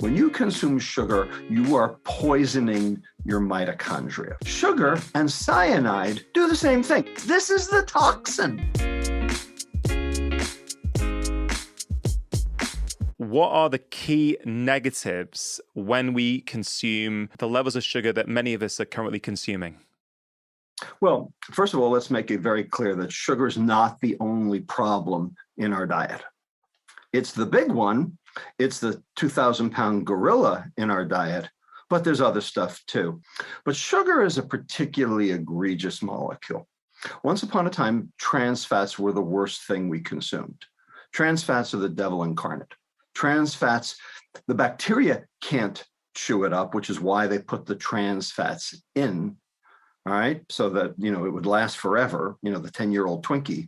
When you consume sugar, you are poisoning your mitochondria. Sugar and cyanide do the same thing. This is the toxin. What are the key negatives when we consume the levels of sugar that many of us are currently consuming? Well, first of all, let's make it very clear that sugar is not the only problem in our diet. It's the big one. It's the 2,000-pound gorilla in our diet, but there's other stuff too. But sugar is a particularly egregious molecule. Once upon a time, trans fats were the worst thing we consumed. Trans fats are the devil incarnate. Trans fats, the bacteria can't chew it up, which is why they put the trans fats in, all right, so that, it would last forever, the 10-year-old Twinkie.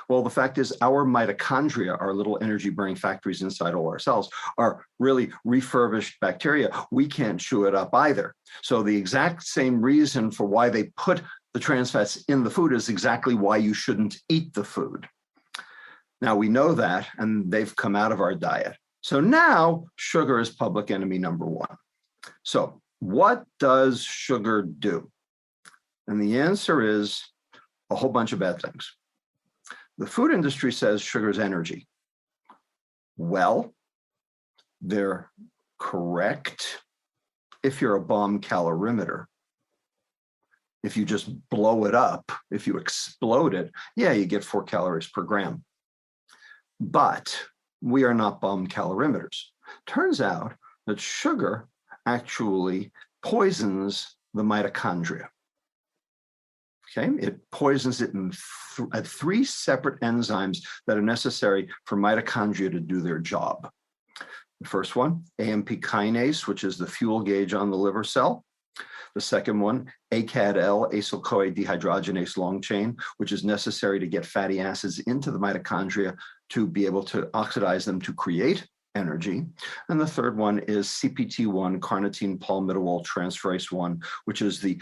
Well, the fact is our mitochondria, our little energy burning factories inside all our cells, are really refurbished bacteria. We can't chew it up either. So the exact same reason for why they put the trans fats in the food is exactly why you shouldn't eat the food. Now we know that, and they've come out of our diet. So now sugar is public enemy number one. So what does sugar do? And the answer is a whole bunch of bad things. The food industry says sugar is energy. Well, they're correct if you're a bomb calorimeter. If you just blow it up, if you explode it, yeah, you get 4 calories per gram. But we are not bomb calorimeters. Turns out that sugar actually poisons the mitochondria. Okay, it poisons it at 3 separate enzymes that are necessary for mitochondria to do their job. The first one, AMP kinase, which is the fuel gauge on the liver cell. The second one, ACAD-L, acyl-CoA dehydrogenase long chain, which is necessary to get fatty acids into the mitochondria to be able to oxidize them to create energy. And the third one is CPT1, carnitine palmitol transferase 1, which is the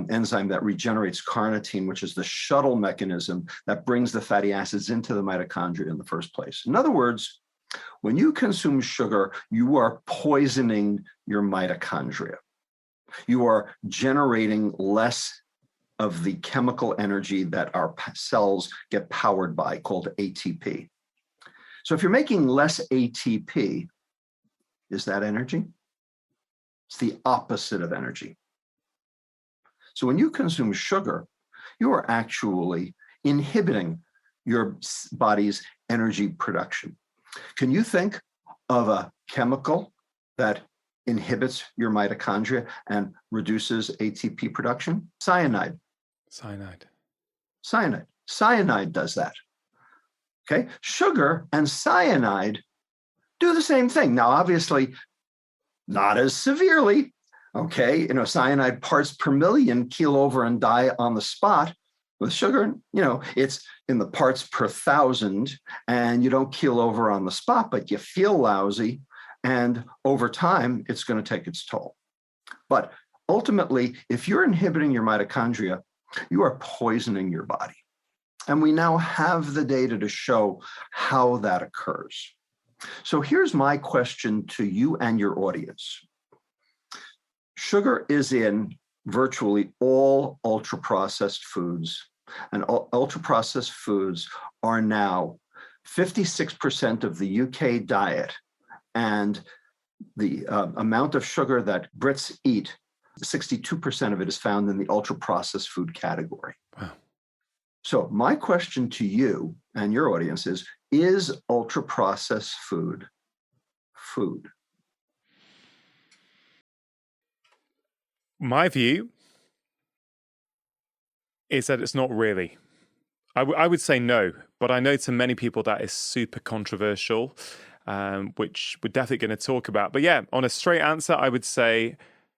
enzyme that regenerates carnitine, which is the shuttle mechanism that brings the fatty acids into the mitochondria in the first place. In other words, when you consume sugar, you are poisoning your mitochondria. You are generating less of the chemical energy that our cells get powered by, called ATP. So if you're making less ATP, is that energy? It's the opposite of energy. So when you consume sugar, you are actually inhibiting your body's energy production. Can you think of a chemical that inhibits your mitochondria and reduces ATP production? Cyanide. Cyanide does that. Okay, sugar and cyanide do the same thing. Now, obviously, not as severely. Okay, cyanide parts per million keel over and die on the spot. With sugar, it's in the parts per thousand, and you don't keel over on the spot, but you feel lousy, and over time, it's going to take its toll. But ultimately, if you're inhibiting your mitochondria, you are poisoning your body. And we now have the data to show how that occurs. So here's my question to you and your audience. Sugar is in virtually all ultra-processed foods, and ultra-processed foods are now 56% of the UK diet, and the amount of sugar that Brits eat, 62% of it is found in the ultra-processed food category. Wow. So my question to you and your audience is ultra-processed food food? My view is that it's not really. I would say no, but I know to many people that is super controversial, which we're definitely going to talk about. But yeah, on a straight answer, I would say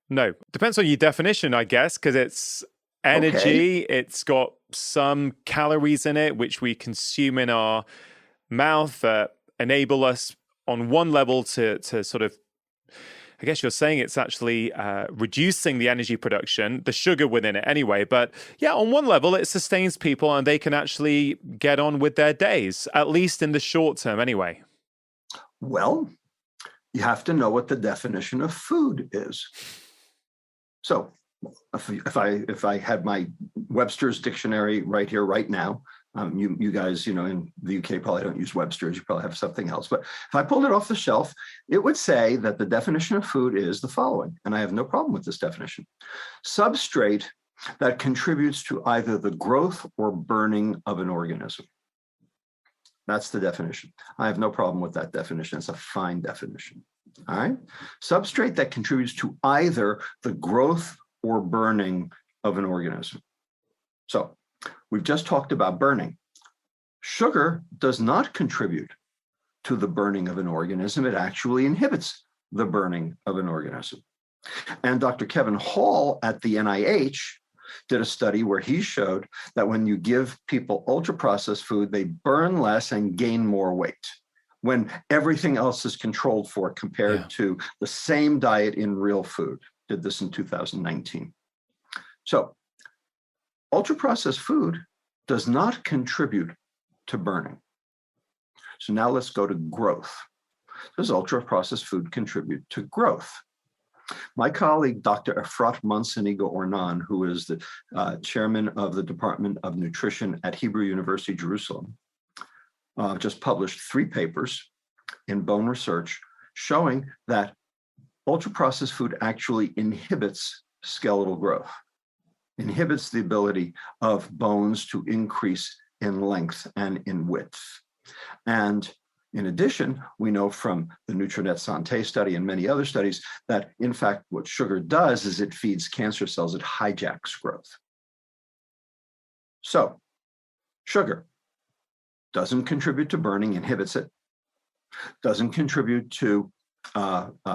no. Depends on your definition, I guess, because it's energy. Okay. It's got some calories in it, which we consume in our mouth that enable us on one level to sort of, I guess you're saying it's actually reducing the energy production, the sugar within it anyway. But yeah, on one level, it sustains people and they can actually get on with their days, at least in the short term anyway. Well, you have to know what the definition of food is. So if I had my Webster's dictionary right here, right now, you guys, in the UK probably don't use Webster's, you probably have something else. But if I pulled it off the shelf, it would say that the definition of food is the following, and I have no problem with this definition. Substrate that contributes to either the growth or burning of an organism. That's the definition. I have no problem with that definition. It's a fine definition. All right. Substrate that contributes to either the growth or burning of an organism. So we've just talked about burning. Sugar does not contribute to the burning of an organism. It actually inhibits the burning of an organism. And Dr. Kevin Hall at the NIH did a study where he showed that when you give people ultra-processed food, they burn less and gain more weight when everything else is controlled for compared to the same diet in real food. Did this in 2019. So ultra-processed food does not contribute to burning. So now let's go to growth. Does ultra-processed food contribute to growth? My colleague, Dr. Efrat Monsenigo-Ornan, who is the chairman of the Department of Nutrition at Hebrew University, Jerusalem, just published 3 papers in Bone Research showing that ultra-processed food actually inhibits skeletal growth, inhibits the ability of bones to increase in length and in width. And in addition, we know from the Nutrinet Santé study and many other studies that, in fact, what sugar does is it feeds cancer cells, it hijacks growth. So, sugar doesn't contribute to burning, inhibits it, doesn't contribute to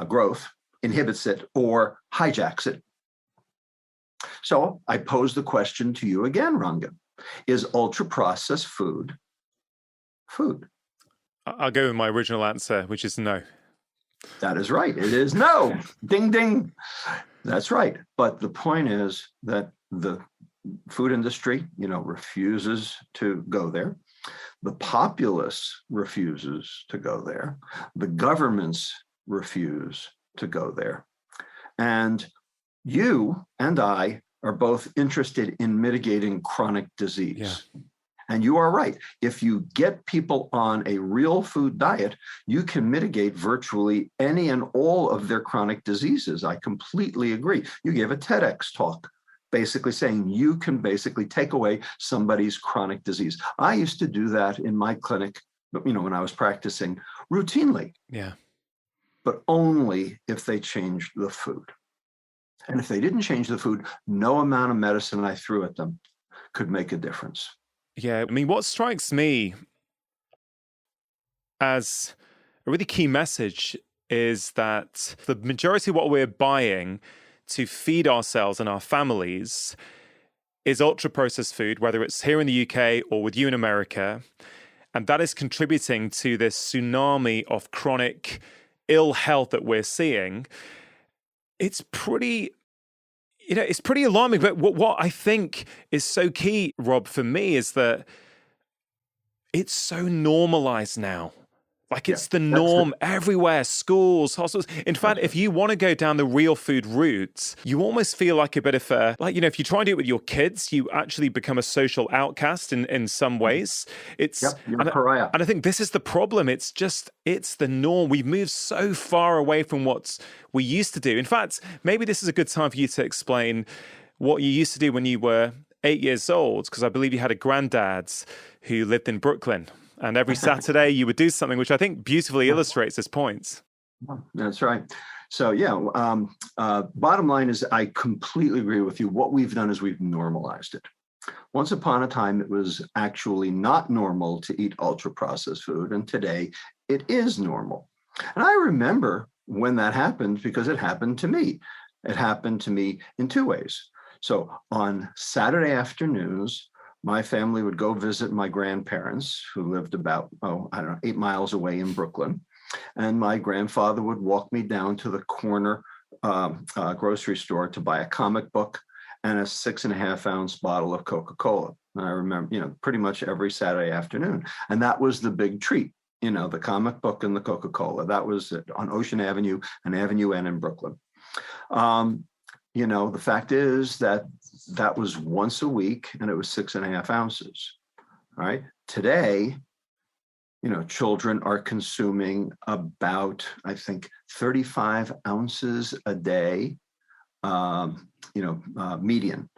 growth, inhibits it, or hijacks it. So I pose the question to you again, Ranga. Is ultra-processed food food? I'll go with my original answer, which is no. That is right. It is no. Ding, ding. That's right. But the point is that the food industry, refuses to go there. The populace refuses to go there. The governments refuse to go there. And you and I are both interested in mitigating chronic disease. Yeah. And you are right. If you get people on a real food diet, you can mitigate virtually any and all of their chronic diseases. I completely agree. You gave a TEDx talk basically saying you can basically take away somebody's chronic disease. I used to do that in my clinic, when I was practicing routinely. Yeah. But only if they changed the food. And if they didn't change the food, no amount of medicine I threw at them could make a difference. Yeah, I mean, what strikes me as a really key message is that the majority of what we're buying to feed ourselves and our families is ultra-processed food, whether it's here in the UK or with you in America. And that is contributing to this tsunami of chronic ill health that we're seeing. It's pretty alarming. But what I think is so key, Rob, for me, is that it's so normalized now. Like it's the norm everywhere, schools, hospitals. In fact, if you want to go down the real food route, you almost feel like a bit of a, if you try and do it with your kids, you actually become a social outcast in some ways. You're a pariah. And I think this is the problem. It's the norm. We've moved so far away from what we used to do. In fact, maybe this is a good time for you to explain what you used to do when you were 8 years old, because I believe you had a granddad who lived in Brooklyn. And every Saturday you would do something which I think beautifully illustrates this point. That's right. So, bottom line is I completely agree with you. What we've done is we've normalized it. Once upon a time, it was actually not normal to eat ultra-processed food. And today it is normal. And I remember when that happened because it happened to me. It happened to me in 2 ways. So on Saturday afternoons, my family would go visit my grandparents who lived about, 8 miles away in Brooklyn. And my grandfather would walk me down to the corner grocery store to buy a comic book and a 6.5-ounce bottle of Coca-Cola. And I remember, pretty much every Saturday afternoon. And that was the big treat the comic book and the Coca-Cola. That was it, on Ocean Avenue and Avenue N in Brooklyn. The fact is that was once a week, and it was 6.5 ounces. All right. Today, children are consuming about, I think, 35 ounces a day, median.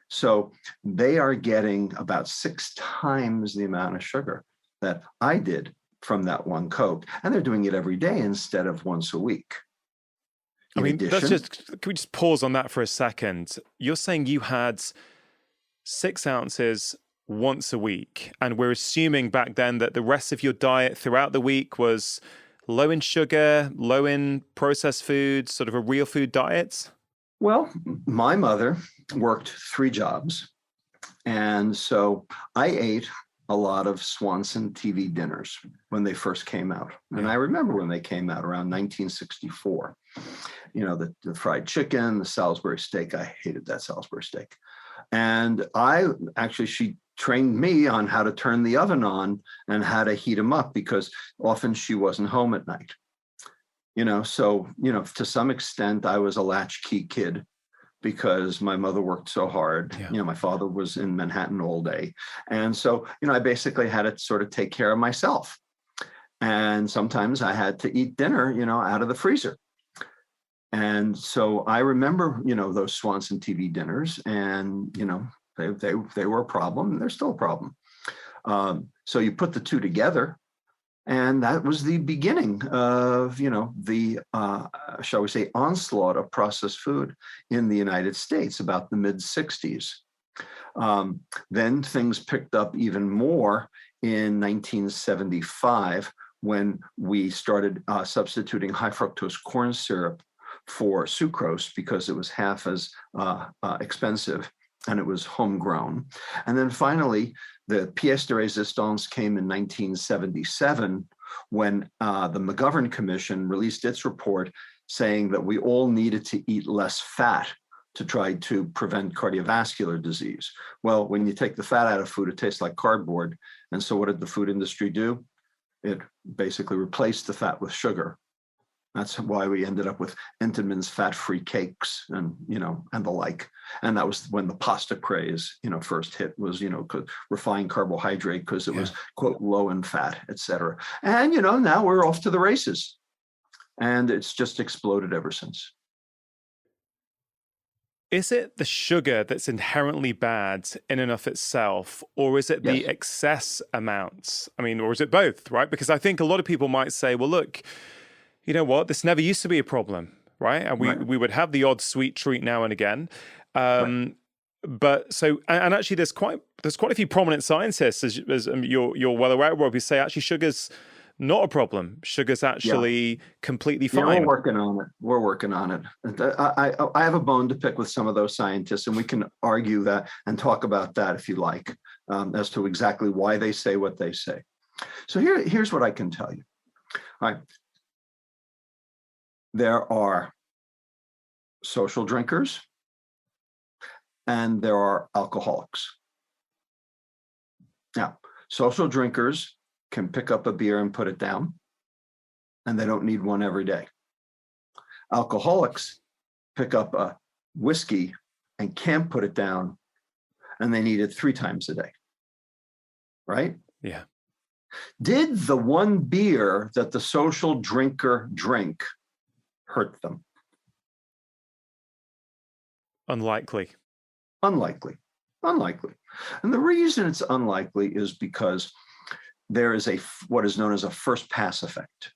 So they are getting about 6 times the amount of sugar that I did from that one Coke. And they're doing it every day instead of once a week. Can we just pause on that for a second? You're saying you had 6 ounces once a week, and we're assuming back then that the rest of your diet throughout the week was low in sugar, low in processed foods, sort of a real food diet? Well, my mother worked 3 jobs, and so I ate a lot of Swanson TV dinners when they first came out. And I remember when they came out around 1964. The fried chicken, the Salisbury steak. I hated that Salisbury steak. And she trained me on how to turn the oven on and how to heat them up, because often she wasn't home at night. So, to some extent, I was a latchkey kid because my mother worked so hard. Yeah. My father was in Manhattan all day. And so, I basically had to sort of take care of myself. And sometimes I had to eat dinner, out of the freezer. And so I remember, those Swanson TV dinners, and, they were a problem. They're still a problem. So you put the two together, and that was the beginning of, the, shall we say, onslaught of processed food in the United States about the mid-'60s. Then things picked up even more in 1975 when we started substituting high fructose corn syrup for sucrose because it was half as expensive and it was homegrown. And then finally, the pièce de résistance came in 1977 when the McGovern Commission released its report saying that we all needed to eat less fat to try to prevent cardiovascular disease. Well, when you take the fat out of food, it tastes like cardboard. And so what did the food industry do? It basically replaced the fat with sugar. That's why we ended up with Entenmann's fat-free cakes and the like. And that was when the pasta craze, first hit was, refined carbohydrate because it was, quote, low in fat, et cetera. And, now we're off to the races. And it's just exploded ever since. Is it the sugar that's inherently bad in and of itself, or is it the excess amounts? I mean, or is it both, right? Because I think a lot of people might say, well, look, you know what? This never used to be a problem, right? And we would have the odd sweet treat now and again. But so, and actually there's quite a few prominent scientists, as you're well aware of, who say actually sugar's not a problem. Sugar's actually completely fine. Yeah, we're working on it. I have a bone to pick with some of those scientists, and we can argue that and talk about that if you like, as to exactly why they say what they say. So here's what I can tell you. All right. There are social drinkers and there are alcoholics. Now, social drinkers can pick up a beer and put it down, and they don't need one every day. Alcoholics pick up a whiskey and can't put it down, and they need it 3 times a day. Right? Yeah. Did the one beer that the social drinker drank hurt them? Unlikely. And the reason it's unlikely is because there is what is known as a first pass effect.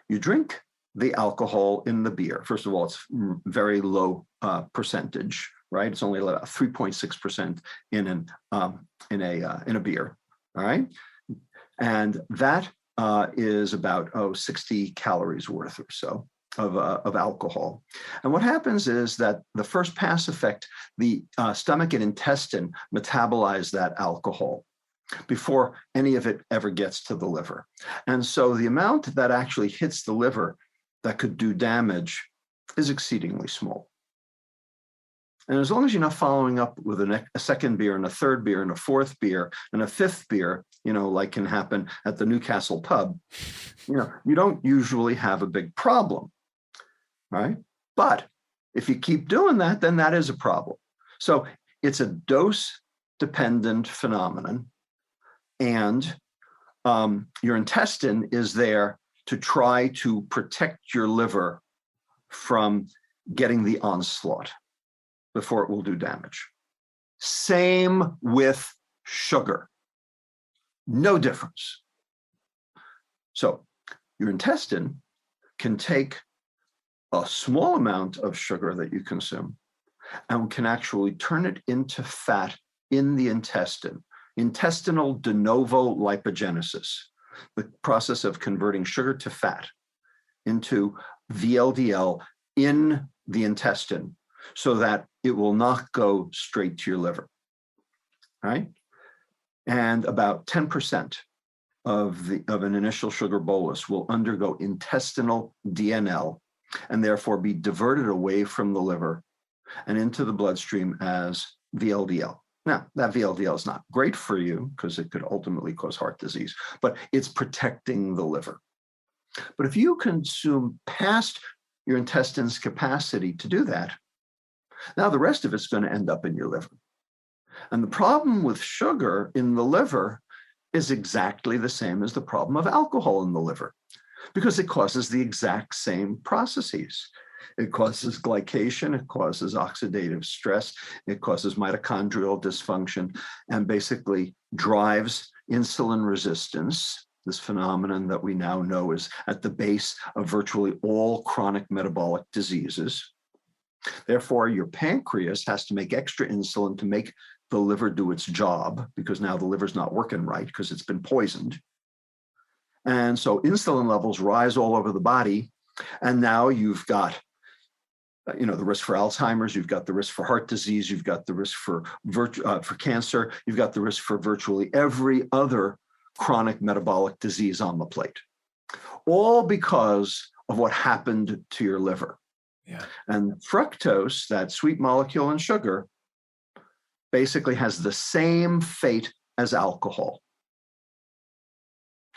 You drink the alcohol in the beer. First of all, it's very low percentage, right? It's only about 3.6% in a beer. All right, and that is about 60 calories worth or so of alcohol. And what happens is that the first pass effect, the stomach and intestine metabolize that alcohol before any of it ever gets to the liver. And so the amount that actually hits the liver that could do damage is exceedingly small. And as long as you're not following up with a second beer and a third beer and a fourth beer and a fifth beer, like can happen at the Newcastle pub, you don't usually have a big problem, right? But if you keep doing that, then that is a problem. So it's a dose-dependent phenomenon, and your intestine is there to try to protect your liver from getting the onslaught before it will do damage. Same with sugar. No difference. So your intestine can take a small amount of sugar that you consume and can actually turn it into fat in the intestine. Intestinal de novo lipogenesis, the process of converting sugar to fat into VLDL in the intestine so that it will not go straight to your liver, right? And about 10% of an initial sugar bolus will undergo intestinal DNL and therefore be diverted away from the liver and into the bloodstream as VLDL. Now, that VLDL is not great for you because it could ultimately cause heart disease, but it's protecting the liver. But if you consume past your intestine's capacity to do that, now the rest of it's going to end up in your liver. And the problem with sugar in the liver is exactly the same as the problem of alcohol in the liver, because it causes the exact same processes. It causes glycation, it causes oxidative stress, it causes mitochondrial dysfunction, and basically drives insulin resistance, this phenomenon that we now know is at the base of virtually all chronic metabolic diseases. Therefore, your pancreas has to make extra insulin to make the liver do its job, because now the liver's not working right because it's been poisoned. And so insulin levels rise all over the body, and now you've got the risk for Alzheimer's, you've got the risk for heart disease, you've got the risk for cancer, you've got the risk for virtually every other chronic metabolic disease on the plate, all because of what happened to your liver. Yeah. And fructose, that sweet molecule in sugar, basically has the same fate as alcohol.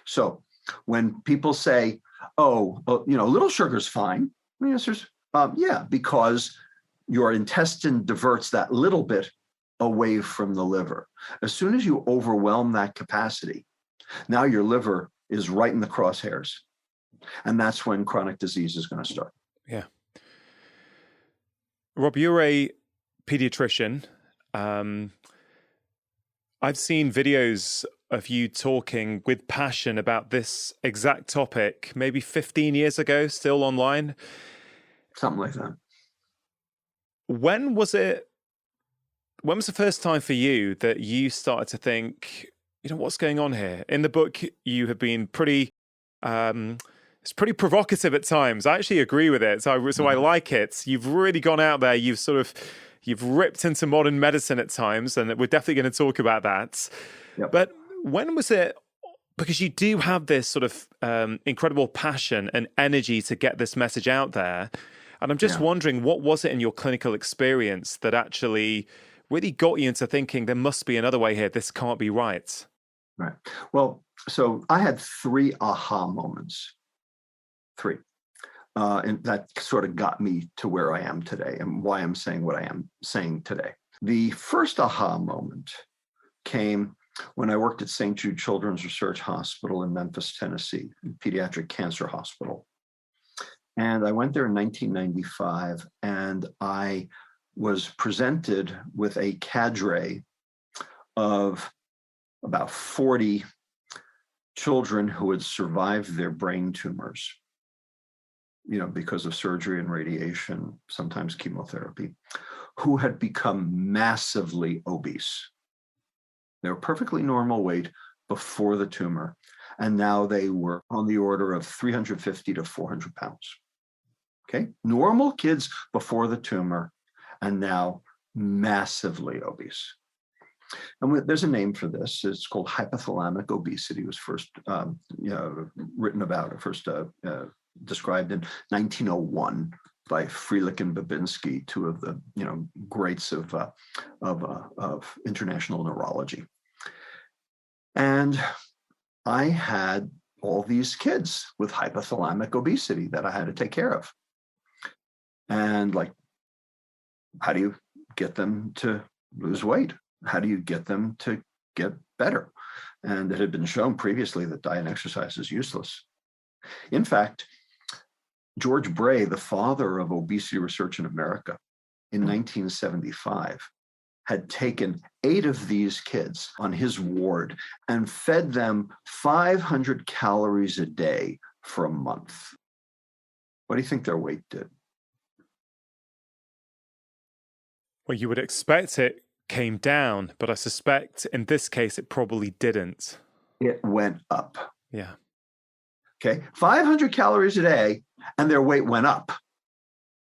So when people say, little sugar's fine, the answer is, yeah, because your intestine diverts that little bit away from the liver. As soon as you overwhelm that capacity, now your liver is right in the crosshairs. And that's when chronic disease is going to start. Yeah. Rob, you're a pediatrician. I've seen videos of you talking with passion about this exact topic, maybe 15 years ago, still online. Something like that. When was the first time for you that you started to think, what's going on here? In the book, you have been pretty, it's pretty provocative at times. I actually agree with it. So I like it. You've really gone out there. You've ripped into modern medicine at times, and we're definitely going to talk about that. Yep. But when was it, because you do have this sort of incredible passion and energy to get this message out there. And I'm just wondering, what was it in your clinical experience that actually really got you into thinking there must be another way here? This can't be right. Right. Well, so I had 3 aha moments. 3. And that sort of got me to where I am today and why I'm saying what I am saying today. The first aha moment came when I worked at St. Jude Children's Research Hospital in Memphis, Tennessee, Paediatric Cancer Hospital. And I went there in 1995, and I was presented with a cadre of about 40 children who had survived their brain tumors, because of surgery and radiation, sometimes chemotherapy, who had become massively obese. They were perfectly normal weight before the tumor, and now they were on the order of 350 to 400 pounds. Okay, normal kids before the tumor, and now massively obese. And there's a name for this. It's called hypothalamic obesity. It was first written about, first described in 1901 by Freilich and Babinski, two of the greats of international neurology. And I had all these kids with hypothalamic obesity that I had to take care of. And like, how do you get them to lose weight? How do you get them to get better? And it had been shown previously that diet and exercise is useless. In fact, George Bray, the father of obesity research in America, in 1975, had taken 8 of these kids on his ward and fed them 500 calories a day for a month. What do you think their weight did? Well, you would expect it came down, but I suspect in this case it probably didn't. It went up. Yeah. Okay, 500 calories a day, and their weight went up.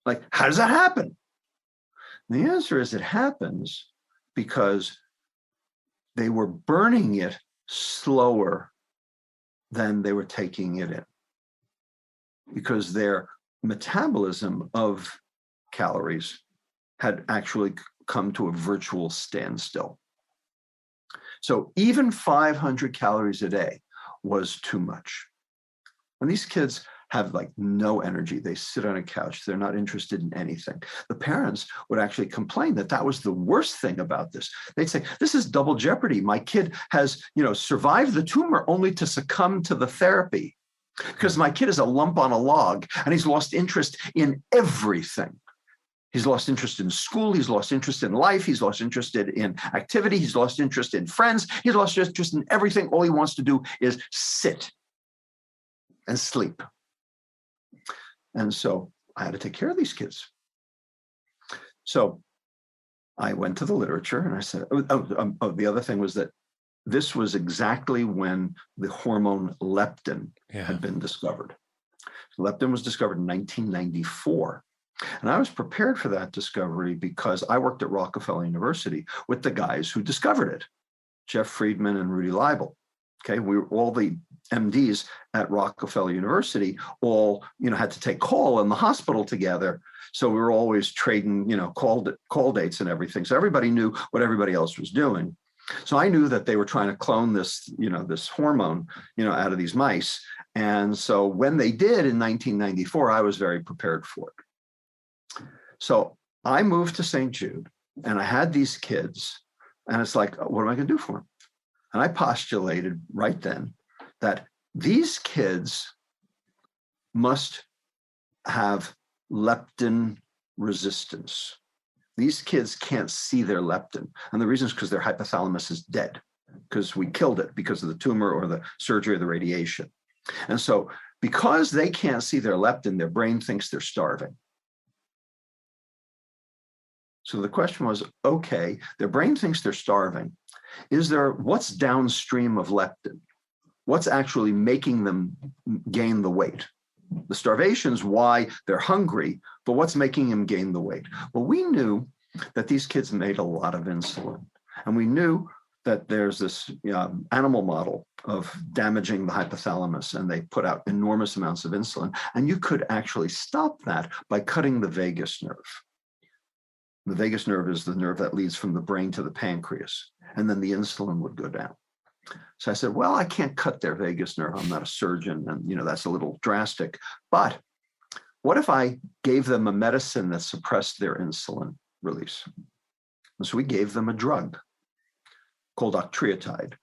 Like, how does that happen? And the answer is it happens because they were burning it slower than they were taking it in, because their metabolism of calories had actually come to a virtual standstill. So even 500 calories a day was too much. And these kids have like no energy. They sit on a couch. They're not interested in anything. The parents would actually complain that that was the worst thing about this. They'd say, this is double jeopardy. My kid has, survived the tumor only to succumb to the therapy, because my kid is a lump on a log and he's lost interest in everything. He's lost interest in school. He's lost interest in life. He's lost interest in activity. He's lost interest in friends. He's lost interest in everything. All he wants to do is sit and sleep. And so I had to take care of these kids. So I went to the literature and I said, the other thing was that this was exactly when the hormone leptin had been discovered. Leptin was discovered in 1994. And I was prepared for that discovery because I worked at Rockefeller University with the guys who discovered it, Jeff Friedman and Rudy Leibel. Okay, we were all the MDs at Rockefeller University, all had to take call in the hospital together. So we were always trading, call dates and everything. So everybody knew what everybody else was doing. So I knew that they were trying to clone this, this hormone, out of these mice. And so when they did in 1994, I was very prepared for it. So I moved to St. Jude and I had these kids, and it's like, what am I going to do for them? And I postulated right then that these kids must have leptin resistance. These kids can't see their leptin. And the reason is because their hypothalamus is dead, because we killed it because of the tumor or the surgery or the radiation. And so because they can't see their leptin, their brain thinks they're starving. So the question was, okay, their brain thinks they're starving. What's downstream of leptin? What's actually making them gain the weight? The starvation's why they're hungry, but what's making them gain the weight? Well, we knew that these kids made a lot of insulin. And we knew that there's this animal model of damaging the hypothalamus, and they put out enormous amounts of insulin. And you could actually stop that by cutting the vagus nerve. The vagus nerve is the nerve that leads from the brain to the pancreas, and then the insulin would go down. So I said, well, I can't cut their vagus nerve. I'm not a surgeon, and that's a little drastic. But what if I gave them a medicine that suppressed their insulin release? And so we gave them a drug called octreotide,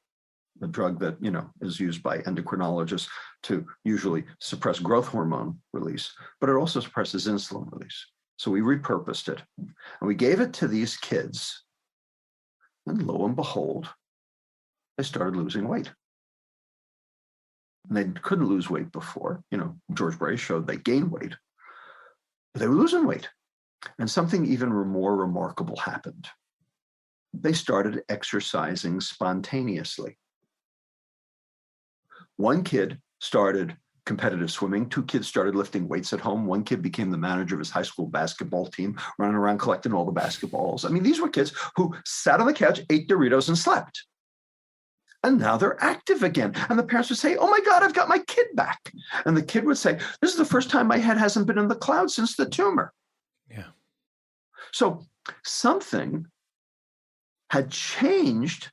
a drug that is used by endocrinologists to usually suppress growth hormone release, but it also suppresses insulin release. So we repurposed it and we gave it to these kids. And lo and behold, they started losing weight. And they couldn't lose weight before. George Bray showed they gained weight, but they were losing weight. And something even more remarkable happened. They started exercising spontaneously. One kid started competitive swimming. 2 kids started lifting weights at home. 1 kid became the manager of his high school basketball team, running around collecting all the basketballs. I mean, these were kids who sat on the couch, ate Doritos, and slept. And now they're active again. And the parents would say, oh my God, I've got my kid back. And the kid would say, this is the first time my head hasn't been in the cloud since the tumor. Yeah. So something had changed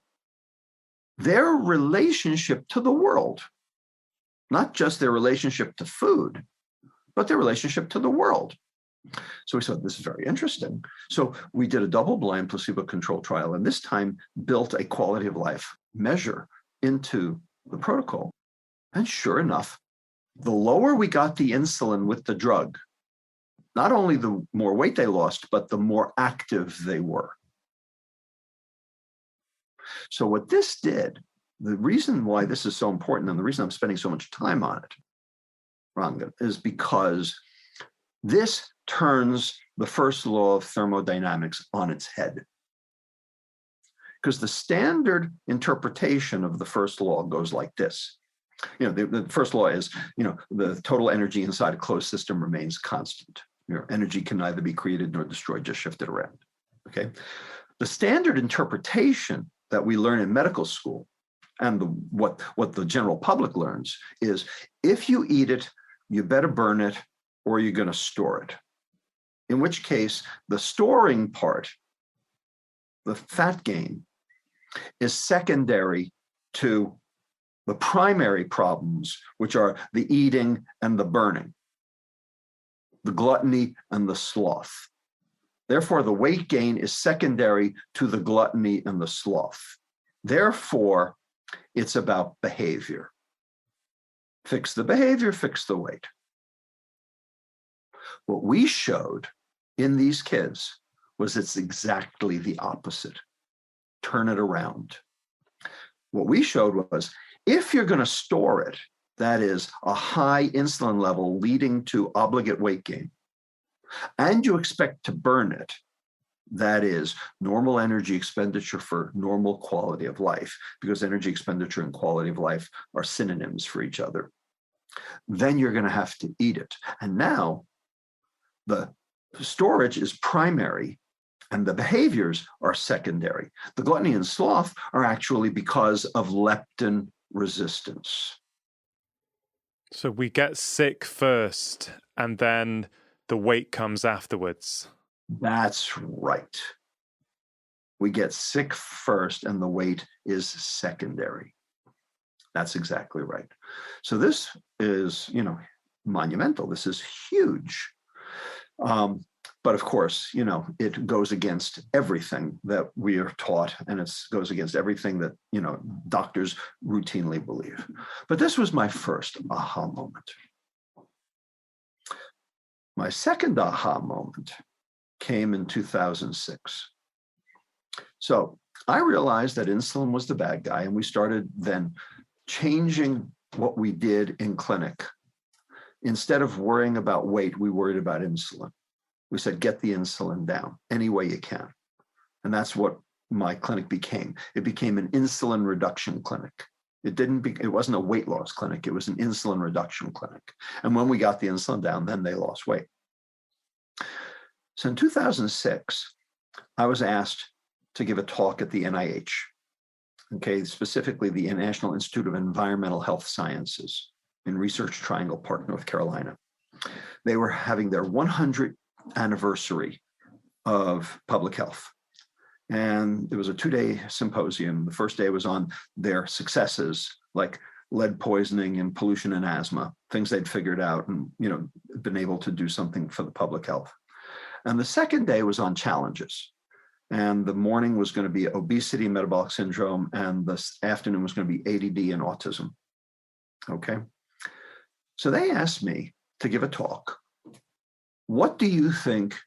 their relationship to the world, not just their relationship to food, but their relationship to the world. So we said, this is very interesting. So we did a double-blind placebo-controlled trial, and this time built a quality of life measure into the protocol. And sure enough, the lower we got the insulin with the drug, not only the more weight they lost, but the more active they were. So what this did, the reason why this is so important and the reason I'm spending so much time on it, Ranga, is because this turns the first law of thermodynamics on its head. Because the standard interpretation of the first law goes like this. The first law is, the total energy inside a closed system remains constant. Your energy can neither be created nor destroyed, just shifted around. Okay. The standard interpretation that we learn in medical school and what the general public learns is, if you eat it, you better burn it or you're going to store it. In which case, the storing part, the fat gain, is secondary to the primary problems, which are the eating and the burning, the gluttony and the sloth. Therefore, the weight gain is secondary to the gluttony and the sloth. Therefore, it's about behavior. Fix the behavior, fix the weight. What we showed in these kids was it's exactly the opposite. Turn it around. What we showed was, if you're going to store it, that is a high insulin level leading to obligate weight gain, and you expect to burn it, that is normal energy expenditure for normal quality of life, because energy expenditure and quality of life are synonyms for each other, then you're going to have to eat it. And now the storage is primary and the behaviors are secondary. The gluttony and sloth are actually because of leptin resistance. So we get sick first and then the weight comes afterwards. That's right. We get sick first and the weight is secondary. That's exactly right. So this is, monumental. This is huge. But of course, it goes against everything that we are taught, and it goes against everything that, doctors routinely believe. But this was my first aha moment. My second aha moment came in 2006. So I realized that insulin was the bad guy, and we started then changing what we did in clinic. Instead of worrying about weight, we worried about insulin. We said, get the insulin down any way you can. And that's what my clinic became. It became an insulin reduction clinic. It wasn't a weight loss clinic. It was an insulin reduction clinic. And when we got the insulin down, then they lost weight. So in 2006, I was asked to give a talk at the NIH, specifically the National Institute of Environmental Health Sciences in Research Triangle Park, North Carolina. They were having their 100th anniversary of public health. And it was a 2-day symposium. The first day was on their successes, like lead poisoning and pollution and asthma, things they'd figured out and, been able to do something for the public health. And the second day was on challenges. And the morning was going to be obesity, metabolic syndrome, and the afternoon was going to be ADD and autism. Okay. So they asked me to give a talk. What do you think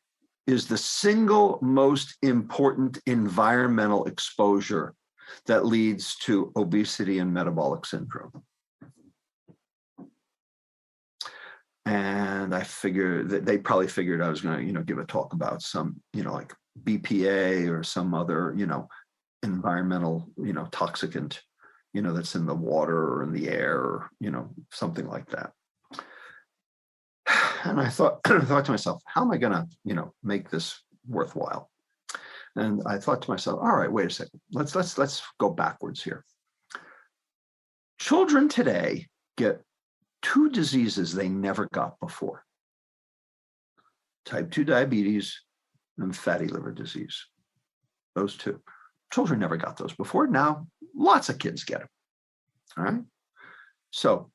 is the single most important environmental exposure that leads to obesity and metabolic syndrome? And I figured that they probably figured I was going to, give a talk about some, like BPA or some other, environmental, toxicant, that's in the water or in the air or, something like that. And I thought to myself, how am I going to, make this worthwhile? And I thought to myself, all right, wait a second. Let's go backwards here. Children today get two diseases they never got before: type 2 diabetes and fatty liver disease. Those two. Children never got those before. Now, lots of kids get them. All right. So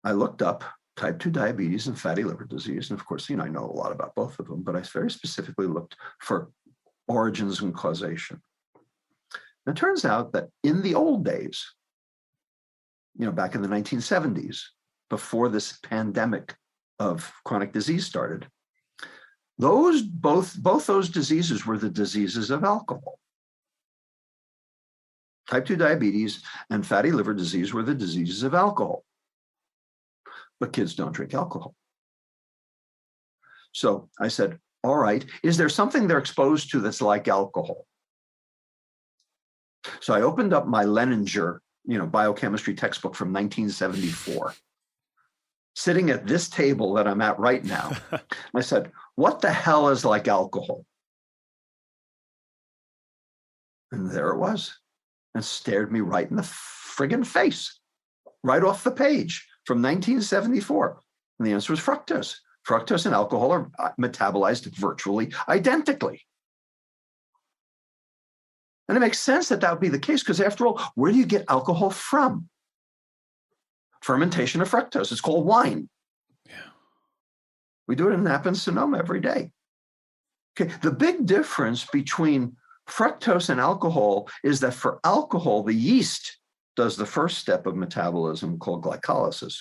I looked up type 2 diabetes and fatty liver disease. And of course, I know a lot about both of them, but I very specifically looked for origins and causation. And it turns out that in the old days, back in the 1970s, before this pandemic of chronic disease started, both those diseases were the diseases of alcohol. Type 2 diabetes and fatty liver disease were the diseases of alcohol. But kids don't drink alcohol. So I said, all right, is there something they're exposed to that's like alcohol? So I opened up my Leninger, biochemistry textbook from 1974, sitting at this table that I'm at right now. I said, what the hell is like alcohol? And there it was, and stared me right in the friggin' face, right off the page from 1974. And the answer was fructose. Fructose and alcohol are metabolized virtually identically. And it makes sense that would be the case, because after all, where do you get alcohol from? Fermentation of fructose. It's called wine. Yeah. We do it in Napa and Sonoma every day. Okay. The big difference between fructose and alcohol is that for alcohol, the yeast does the first step of metabolism called glycolysis.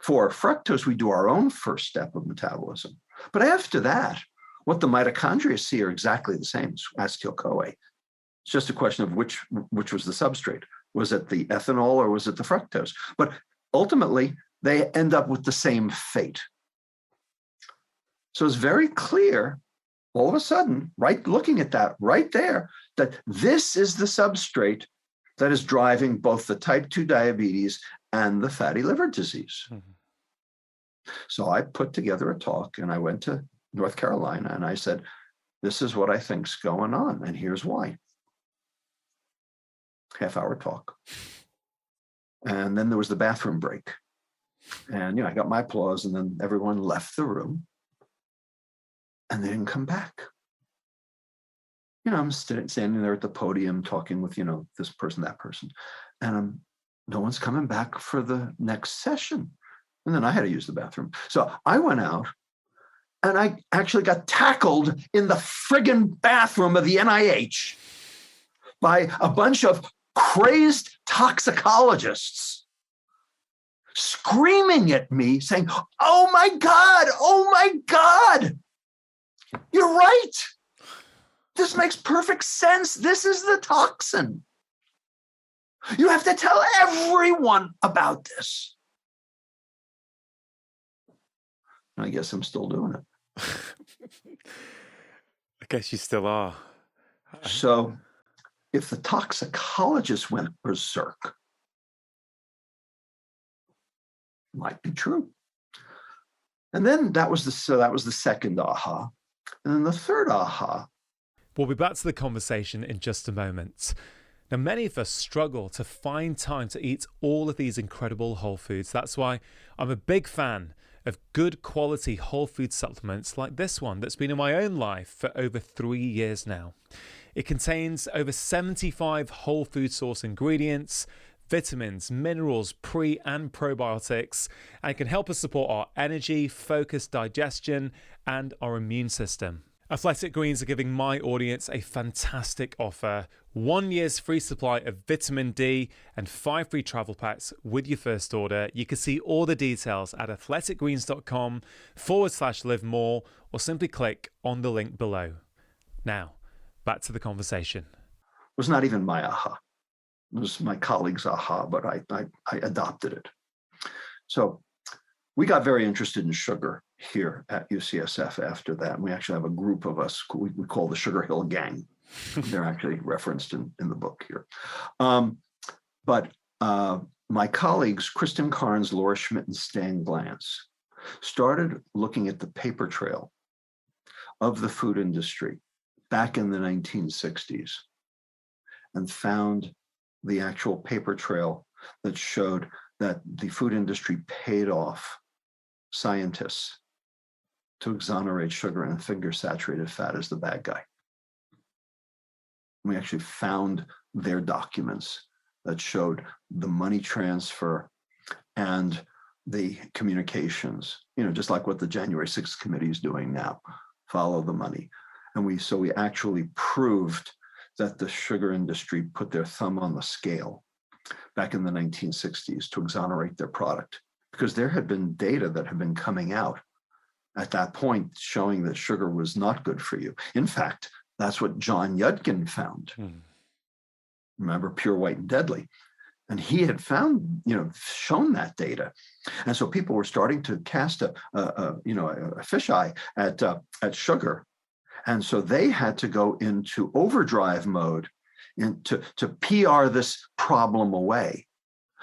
For fructose, we do our own first step of metabolism. But after that, what the mitochondria see are exactly the same as acetyl-CoA. It's just a question of which was the substrate. Was it the ethanol or was it the fructose? But ultimately, they end up with the same fate. So it's very clear, all of a sudden, right, looking at that right there, that this is the substrate that is driving both the type 2 diabetes and the fatty liver disease. Mm-hmm. So I put together a talk, and I went to North Carolina, and I said, this is what I think's going on, and here's why. Half-hour talk. And then there was the bathroom break. And, I got my applause, and then everyone left the room, and they didn't come back. I'm standing there at the podium talking with, this person, that person, and no one's coming back for the next session. And then I had to use the bathroom. So I went out, and I actually got tackled in the friggin' bathroom of the NIH by a bunch of crazed toxicologists screaming at me saying, oh my God, you're right. This makes perfect sense. This is the toxin. You have to tell everyone about this. I guess I'm still doing it. I guess you still are. So if the toxicologist went berserk, might be true. And then that was the second aha. And then the third aha. We'll be back to the conversation in just a moment. Now, many of us struggle to find time to eat all of these incredible whole foods. That's why I'm a big fan of good quality whole food supplements like this one that's been in my own life for over 3 years now. It contains over 75 whole food source ingredients, vitamins, minerals, pre and probiotics, and it can help us support our energy, focus, digestion, and our immune system. Athletic Greens are giving my audience a fantastic offer. 1 year's free supply of vitamin D and 5 free travel packs with your first order. You can see all the details at athleticgreens.com/livemore or simply click on the link below. Now, back to the conversation. It was not even my aha. It was my colleague's aha, but I adopted it. So we got very interested in sugar here at UCSF after that. And we actually have a group of us we call the Sugar Hill Gang. They're actually referenced in the book here. But my colleagues, Kristen Carnes, Laura Schmidt, and Stan Glantz, started looking at the paper trail of the food industry back in the 1960s and found the actual paper trail that showed that the food industry paid off scientists to exonerate sugar and figure saturated fat as the bad guy. We actually found their documents that showed the money transfer and the communications, just like what the January 6th committee is doing now, follow the money. And we actually proved that the sugar industry put their thumb on the scale back in the 1960s to exonerate their product, because there had been data that had been coming out at that point showing that sugar was not good for you. In fact, that's what John Yudkin found. Remember, Pure, White, and Deadly. And he had found, shown that data. And so people were starting to cast a fisheye at sugar. And so they had to go into overdrive mode to PR this problem away.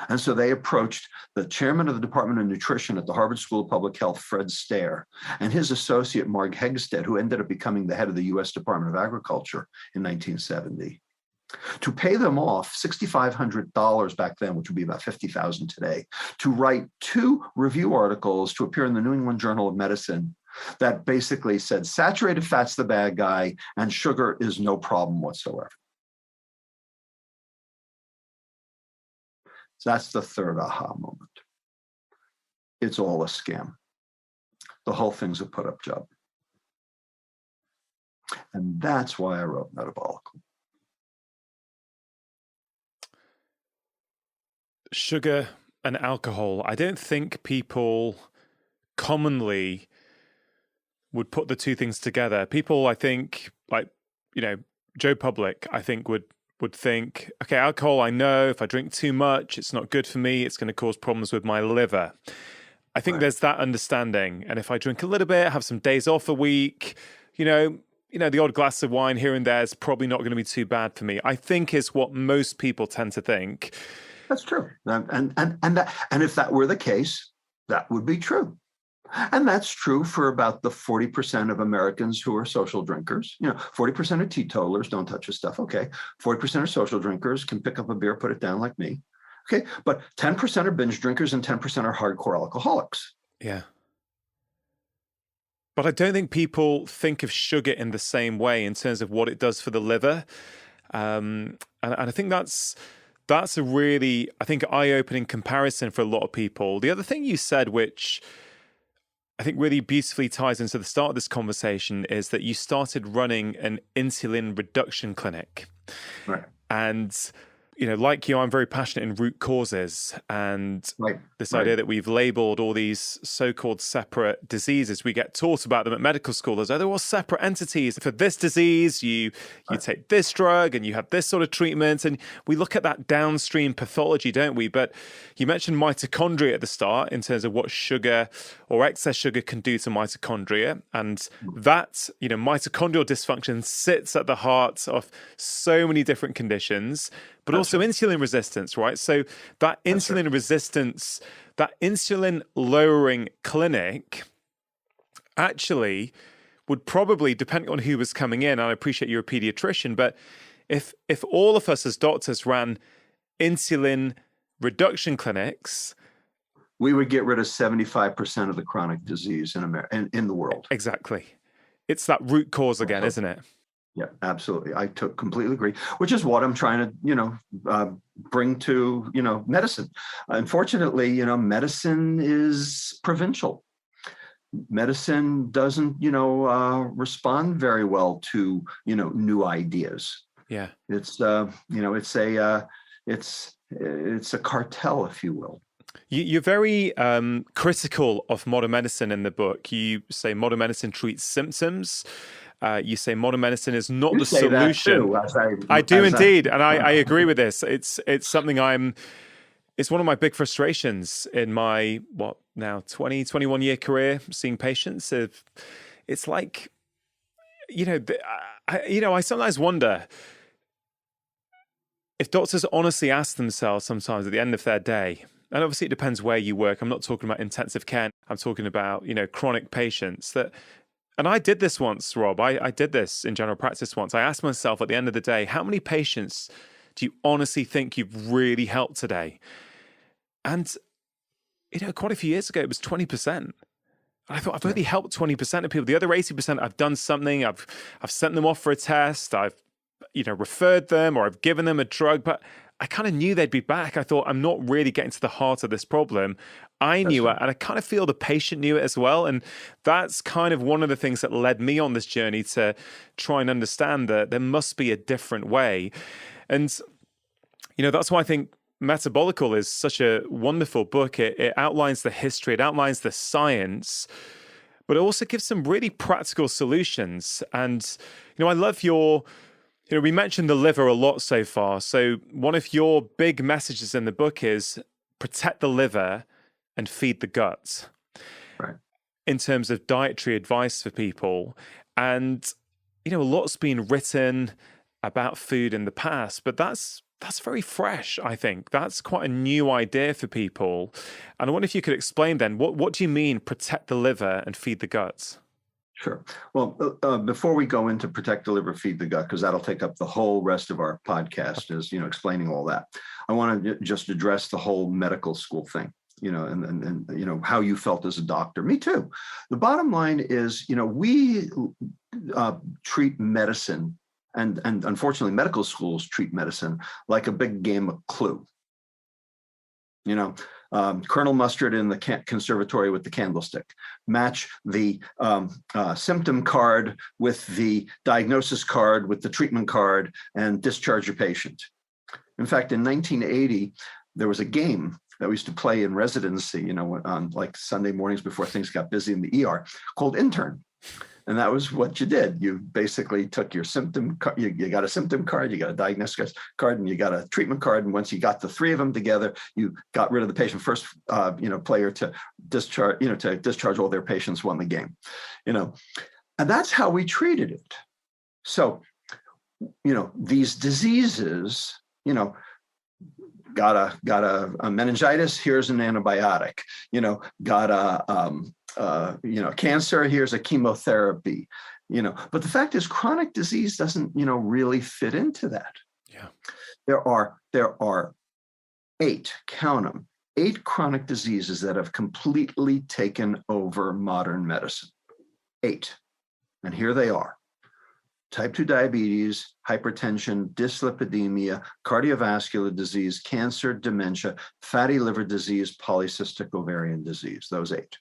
And so they approached the chairman of the Department of Nutrition at the Harvard School of Public Health, Fred Stair, and his associate, Marg Hegstead, who ended up becoming the head of the US Department of Agriculture in 1970, to pay them off $6,500 back then, which would be about $50,000 today, to write 2 review articles to appear in the New England Journal of Medicine that basically said saturated fat's the bad guy and sugar is no problem whatsoever. So that's the third aha moment. It's all a scam. The whole thing's a put-up job. And that's why I wrote Metabolical. Sugar and alcohol. I don't think people commonly would put the two things together. People, I think, Joe Public, I think would think, okay, alcohol, I know if I drink too much, it's not good for me. It's going to cause problems with my liver. I think there's that understanding. And if I drink a little bit, have some days off a week, the odd glass of wine here and there is probably not going to be too bad for me, I think is what most people tend to think. That's true. And if that were the case, that would be true. And that's true for about the 40% of Americans who are social drinkers. 40% are teetotalers, don't touch this stuff. Okay. 40% are social drinkers, can pick up a beer, put it down like me. Okay. But 10% are binge drinkers and 10% are hardcore alcoholics. Yeah. But I don't think people think of sugar in the same way in terms of what it does for the liver. And I think that's a really, eye-opening comparison for a lot of people. The other thing you said, which I think really beautifully ties into the start of this conversation, is that you started running an insulin reduction clinic. Right. And, like you, I'm very passionate in root causes and this idea that we've labeled all these so-called separate diseases. We get taught about them at medical school as though they're all separate entities. For this disease, you take this drug and you have this sort of treatment. And we look at that downstream pathology, don't we? But you mentioned mitochondria at the start in terms of what sugar or excess sugar can do to mitochondria. And that, mitochondrial dysfunction sits at the heart of so many different conditions, but also insulin resistance, right? So that insulin resistance, that insulin lowering clinic actually would probably, depending on who was coming in, and I appreciate you're a pediatrician, but if all of us as doctors ran insulin reduction clinics, we would get rid of 75% of the chronic disease in America and in the world. Exactly. It's that root cause again, isn't it? Yeah, absolutely. I completely agree, which is what I'm trying to, bring to, medicine. Unfortunately, medicine is provincial. Medicine doesn't, respond very well to, new ideas. Yeah. It's a cartel, if you will. You're very critical of modern medicine in the book. You say modern medicine treats symptoms. You say modern medicine is not the solution. I do indeed, and I agree with this. It's something it's one of my big frustrations in my 21 year career seeing patients. It's like, I sometimes wonder if doctors honestly ask themselves sometimes at the end of their day, and obviously it depends where you work. I'm not talking about intensive care. I'm talking about, chronic patients and I did this once, Rob. I did this in general practice once. I asked myself at the end of the day, how many patients Do you honestly think you've really helped today? And, quite a few years ago, it was 20%. I thought I've only helped 20% of people. The other 80%, I've done something. I've sent them off for a test. I've, referred them, or I've given them a drug, but I kind of knew they'd be back. I thought, I'm not really getting to the heart of this problem. I knew it, and I kind of feel the patient knew it as well. And that's kind of one of the things that led me on this journey to try and understand that there must be a different way. And, that's why I think Metabolical is such a wonderful book. It outlines the history, it outlines the science, but it also gives some really practical solutions. And, I love your... we mentioned the liver a lot so far. So one of your big messages in the book is protect the liver and feed the gut. Right. In terms of dietary advice for people. And, a lot's been written about food in the past, but that's very fresh, I think. That's quite a new idea for people. And I wonder if you could explain then, what do you mean protect the liver and feed the gut? Sure. Well, before we go into protect the liver, feed the gut, because that'll take up the whole rest of our podcast, is explaining all that. I want to just address the whole medical school thing, and how you felt as a doctor. Me too. The bottom line is, we treat medicine, and unfortunately, medical schools treat medicine like a big game of Clue. Colonel Mustard in the conservatory with the candlestick. Match the symptom card with the diagnosis card with the treatment card, and discharge your patient. In fact, in 1980, there was a game that we used to play in residency, on like Sunday mornings before things got busy in the ER, called Intern. And that was what you did. You basically took your symptom, you got a symptom card, you got a diagnosis card, and you got a treatment card. And once you got the three of them together, you got rid of the patient. First, player to discharge all their patients won the game, and that's how we treated it. So, these diseases, got a meningitis, here's an antibiotic, got a cancer, here's a chemotherapy, but the fact is chronic disease doesn't, really fit into that. Yeah. There are 8, count them, 8 chronic diseases that have completely taken over modern medicine. 8. And here they are. Type 2 diabetes, hypertension, dyslipidemia, cardiovascular disease, cancer, dementia, fatty liver disease, polycystic ovarian disease, those 8.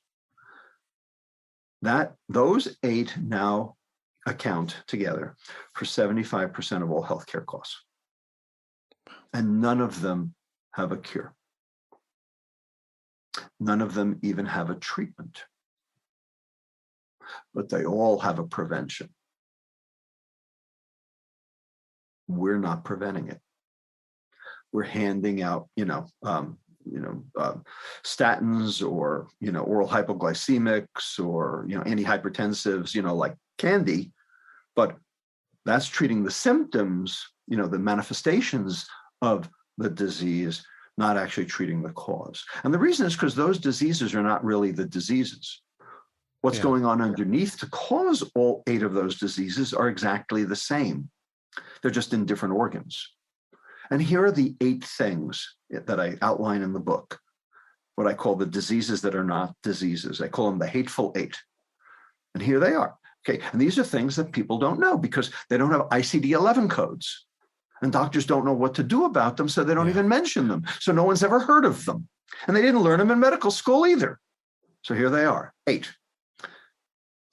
Those 8 now account together for 75% of all healthcare costs. And none of them have a cure. None of them even have a treatment. But they all have a prevention. We're not preventing it. We're handing out, statins or, oral hypoglycemics or, antihypertensives, like candy, but that's treating the symptoms, the manifestations of the disease, not actually treating the cause. And the reason is because those diseases are not really the diseases. What's going on underneath to cause all 8 of those diseases are exactly the same. They're just in different organs. And here are the 8 things that I outline in the book, what I call the diseases that are not diseases. I call them the hateful 8. And here they are. Okay. And these are things that people don't know because they don't have ICD-11 codes. And doctors don't know what to do about them, so they don't even mention them. So no one's ever heard of them. And they didn't learn them in medical school either. So here they are, 8.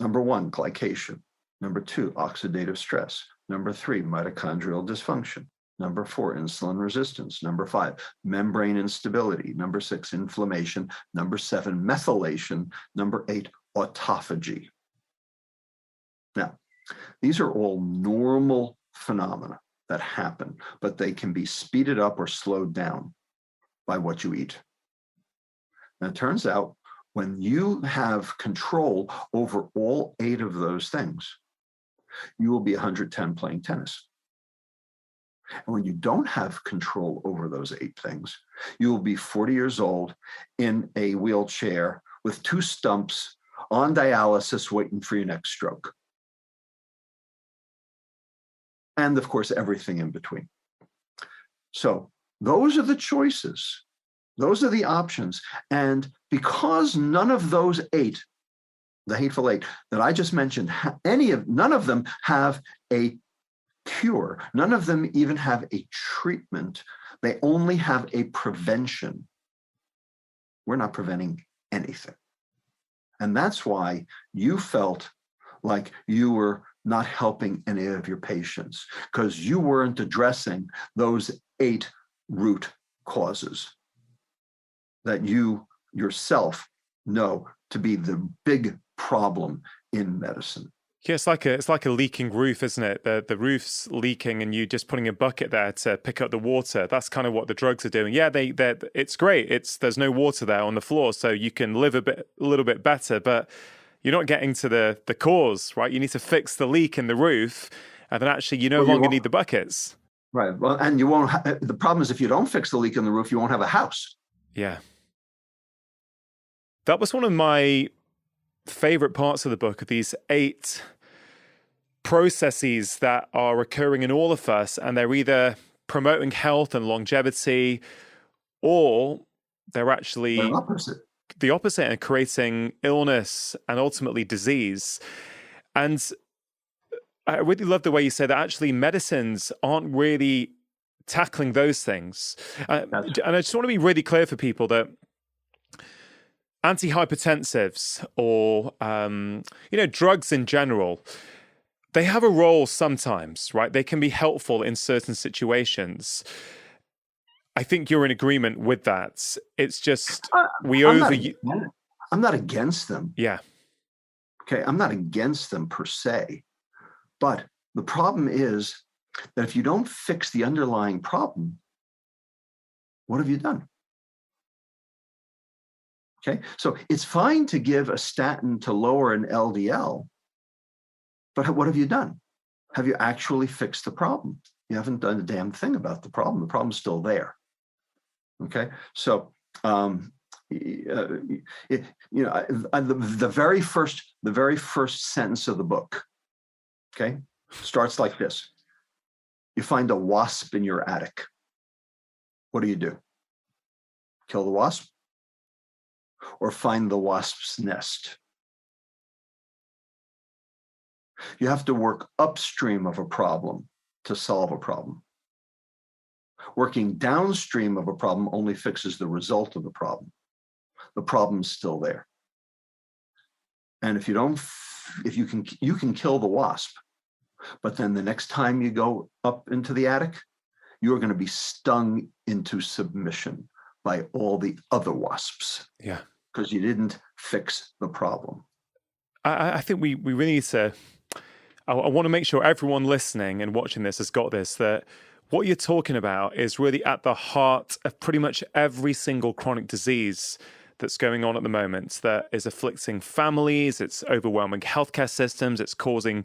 Number 1, glycation. Number 2, oxidative stress. Number 3, mitochondrial dysfunction. Number 4, insulin resistance. Number 5, membrane instability. Number 6, inflammation. Number 7, methylation. Number 8, autophagy. Now, these are all normal phenomena that happen, but they can be speeded up or slowed down by what you eat. And it turns out when you have control over all 8 of those things, you will be 110 playing tennis. And when you don't have control over those 8 things, you will be 40 years old in a wheelchair with 2 stumps on dialysis waiting for your next stroke. And of course, everything in between. So those are the choices. Those are the options. And because none of those 8, the hateful 8 that I just mentioned, none of them have a cure. None of them even have a treatment. They only have a prevention. We're not preventing anything. And that's why you felt like you were not helping any of your patients, because you weren't addressing those 8 root causes that you yourself know to be the big problem in medicine. Yeah, it's like a leaking roof, isn't it? The roof's leaking, and you just putting a bucket there to pick up the water. That's kind of what the drugs are doing. Yeah, it's great. There's no water there on the floor, so you can live a little bit better, but you're not getting to the cause, right? You need to fix the leak in the roof, and then actually you no longer need the buckets. Right. Well, and you won't. The problem is, if you don't fix the leak in the roof, you won't have a house. Yeah. That was one of my favorite parts of the book, of these 8 processes that are occurring in all of us, and they're either promoting health and longevity, or they're actually the opposite and creating illness and ultimately disease. And I really love the way you say that actually medicines aren't really tackling those things. And I just want to be really clear for people that antihypertensives or, drugs in general, they have a role sometimes, right? They can be helpful in certain situations. I think you're in agreement with that. It's just I'm not against them. Yeah. Okay, I'm not against them per se. But the problem is that if you don't fix the underlying problem, what have you done? Okay, so it's fine to give a statin to lower an LDL, but what have you done? Have you actually fixed the problem? You haven't done a damn thing about the problem. The problem's still there. Okay, so the very first sentence of the book, okay, starts like this: you find a wasp in your attic. What do? Kill the wasp, or find the wasp's nest? You have to work upstream of a problem to solve a problem. Working downstream of a problem only fixes the result of the problem. The problem's still there. And if you can kill the wasp, but then the next time you go up into the attic, you're going to be stung into submission by all the other wasps. Yeah. Because you didn't fix the problem. I think we really need to, I want to make sure everyone listening and watching this has got this, that what you're talking about is really at the heart of pretty much every single chronic disease that's going on at the moment, that is afflicting families, it's overwhelming healthcare systems, it's causing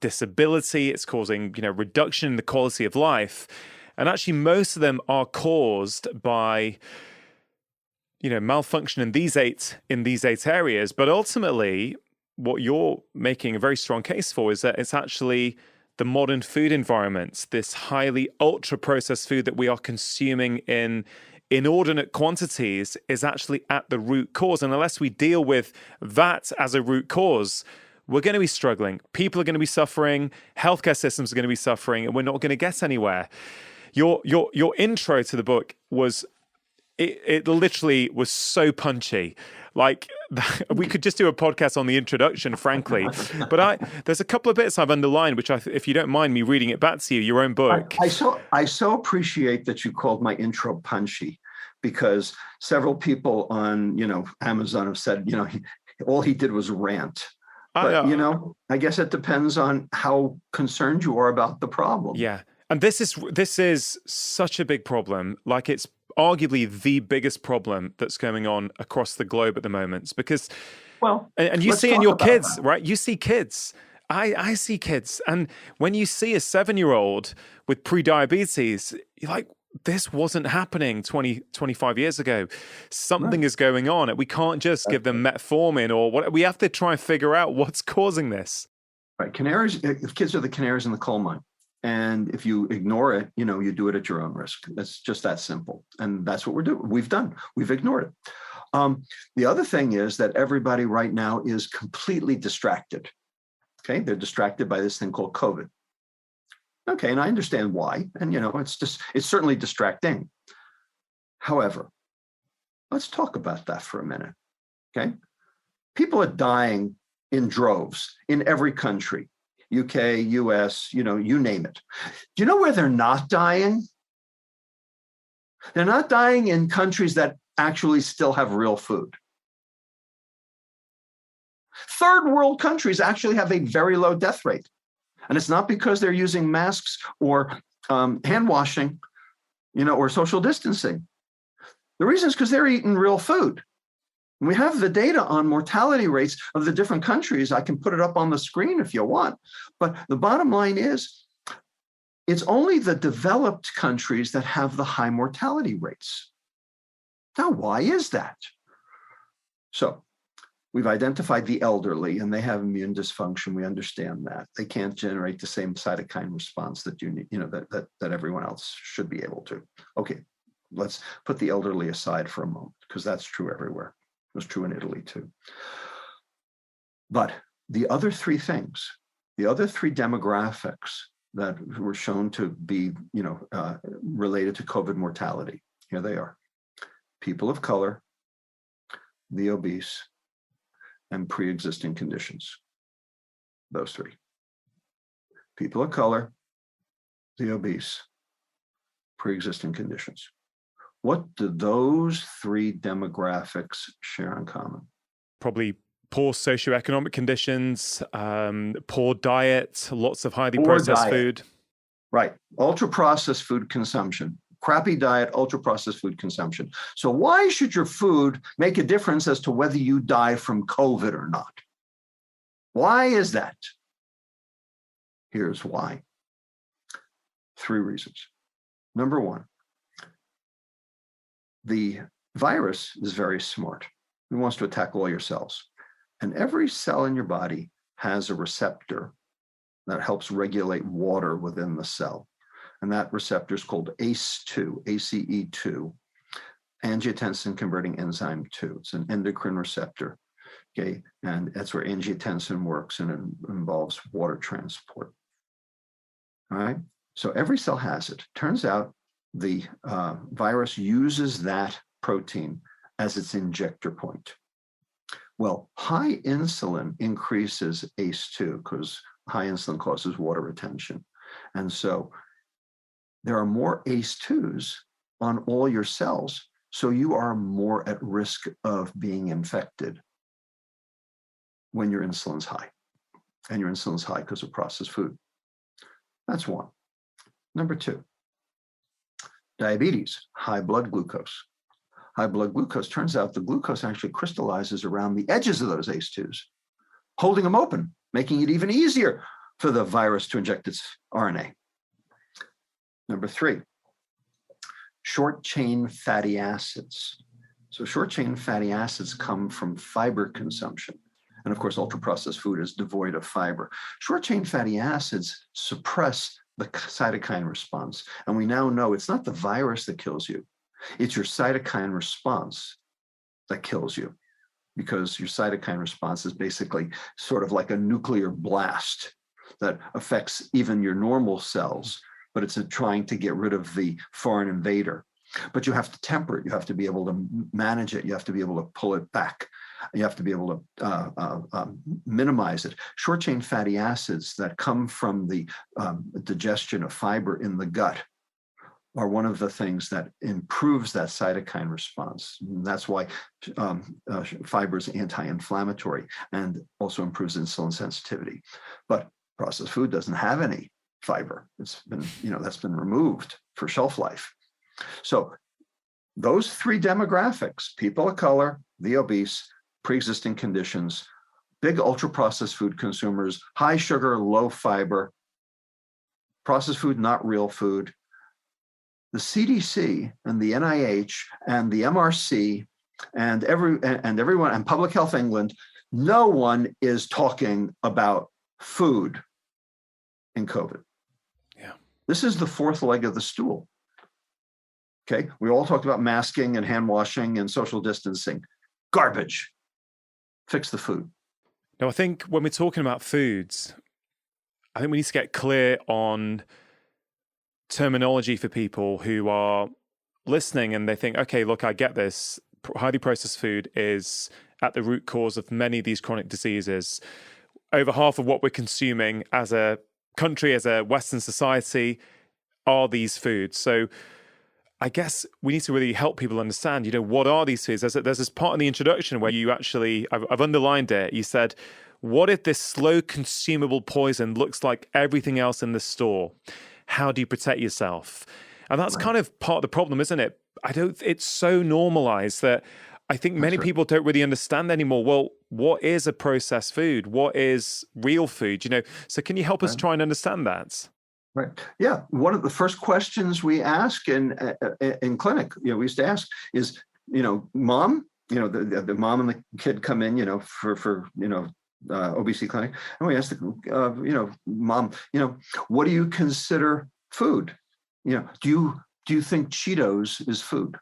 disability, it's causing reduction in the quality of life. And actually most of them are caused by malfunction in these eight areas. But ultimately, what you're making a very strong case for is that it's actually the modern food environment, this highly ultra-processed food that we are consuming in inordinate quantities, is actually at the root cause. And unless we deal with that as a root cause, we're going to be struggling. People are going to be suffering. Healthcare systems are going to be suffering, and we're not going to get anywhere. Your intro to the book was, it literally was so punchy. Like, we could just do a podcast on the introduction, frankly. But there's a couple of bits I've underlined, which if you don't mind me reading it back to you, your own book. I so appreciate that you called my intro punchy, because several people on Amazon have said all he did was rant. But I guess it depends on how concerned you are about the problem. Yeah, and this is such a big problem. Like, it's arguably the biggest problem that's going on across the globe at the moment, because and you see in your kids, right? You see kids. I see kids, and when you see a 7-year-old with pre-diabetes, you're like, this wasn't happening 25 years ago. Something is going on, and we can't just give them metformin or what. We have to try and figure out what's causing this. Right, kids are the canaries in the coal mine. And if you ignore it, you do it at your own risk. That's just that simple. And that's what we've done. We've ignored it. The other thing is that everybody right now is completely distracted. Okay, they're distracted by this thing called COVID. Okay, and I understand why. And it's certainly distracting. However, let's talk about that for a minute. Okay, people are dying in droves in every country. UK, US, you name it. Do you know where they're not dying? They're not dying in countries that actually still have real food. Third world countries actually have a very low death rate. And it's not because they're using masks or hand washing, or social distancing. The reason is because they're eating real food. We have the data on mortality rates of the different countries. I can put it up on the screen if you want. But the bottom line is, it's only the developed countries that have the high mortality rates. Now, why is that? So we've identified the elderly, and they have immune dysfunction. We understand that. They can't generate the same cytokine response that you need, that everyone else should be able to. Okay, let's put the elderly aside for a moment, because that's true everywhere. It was true in Italy too. But the other three things, the other three demographics that were shown to be, related to COVID mortality, here they are: people of color, the obese, and pre-existing conditions. Those three: people of color, the obese, pre-existing conditions. What do those three demographics share in common? Probably poor socioeconomic conditions, poor diet, lots of highly Poor processed diet. food. Right. Ultra-processed food consumption. Crappy diet, ultra-processed food consumption. So why should your food make a difference as to whether you die from COVID or not? Why is that? Here's why. Three reasons. Number one, the virus is very smart. It wants to attack all your cells. And every cell in your body has a receptor that helps regulate water within the cell. And that receptor is called ACE2, ACE2, angiotensin converting enzyme 2. It's an endocrine receptor, okay? And that's where angiotensin works, and it involves water transport. All right, so every cell has it. Turns out the virus uses that protein as its injector point. Well, high insulin increases ACE2 because high insulin causes water retention. And so there are more ACE2s on all your cells, so you are more at risk of being infected when your insulin's high. And your insulin's high because of processed food. That's one. Number two, diabetes, high blood glucose. High blood glucose, turns out the glucose actually crystallizes around the edges of those ACE2s, holding them open, making it even easier for the virus to inject its RNA. Number three, short chain fatty acids. So short chain fatty acids come from fiber consumption. And of course, ultra-processed food is devoid of fiber. Short chain fatty acids suppress the cytokine response. And we now know it's not the virus that kills you. It's your cytokine response that kills you, because your cytokine response is basically sort of like a nuclear blast that affects even your normal cells, but it's trying to get rid of the foreign invader. But you have to temper it. You have to be able to manage it. You have to be able to pull it back. You have to be able to minimize it. Short chain fatty acids that come from the digestion of fiber in the gut are one of the things that improves that cytokine response. And that's why fiber is anti-inflammatory and also improves insulin sensitivity. But processed food doesn't have any fiber. It's been, that's been removed for shelf life. So those three demographics, people of color, the obese, pre-existing conditions, big ultra-processed food consumers, high sugar, low fiber, processed food, not real food. The CDC and the NIH and the MRC and everyone and Public Health England, no one is talking about food in COVID. Yeah. This is the fourth leg of the stool. Okay, we all talked about masking and hand washing and social distancing. Garbage. Fix the food. Now, I think when we're talking about foods, I think we need to get clear on terminology for people who are listening and they think, okay, look, I get this. Highly processed food is at the root cause of many of these chronic diseases. Over half of what we're consuming as a country, as a Western society, are these foods. So I guess we need to really help people understand, what are these foods? There's this part in the introduction where you actually, I've underlined it. You said, what if this slow consumable poison looks like everything else in the store? How do you protect yourself? And that's kind of part of the problem, isn't it? It's so normalized that I think many people don't really understand anymore. Well, what is a processed food? What is real food? So can you help us try and understand that? Right. Yeah. One of the first questions we ask in clinic, we used to ask is, mom, the mom and the kid come in, for obesity clinic, and we ask the, mom, what do you consider food? Do you think Cheetos is food?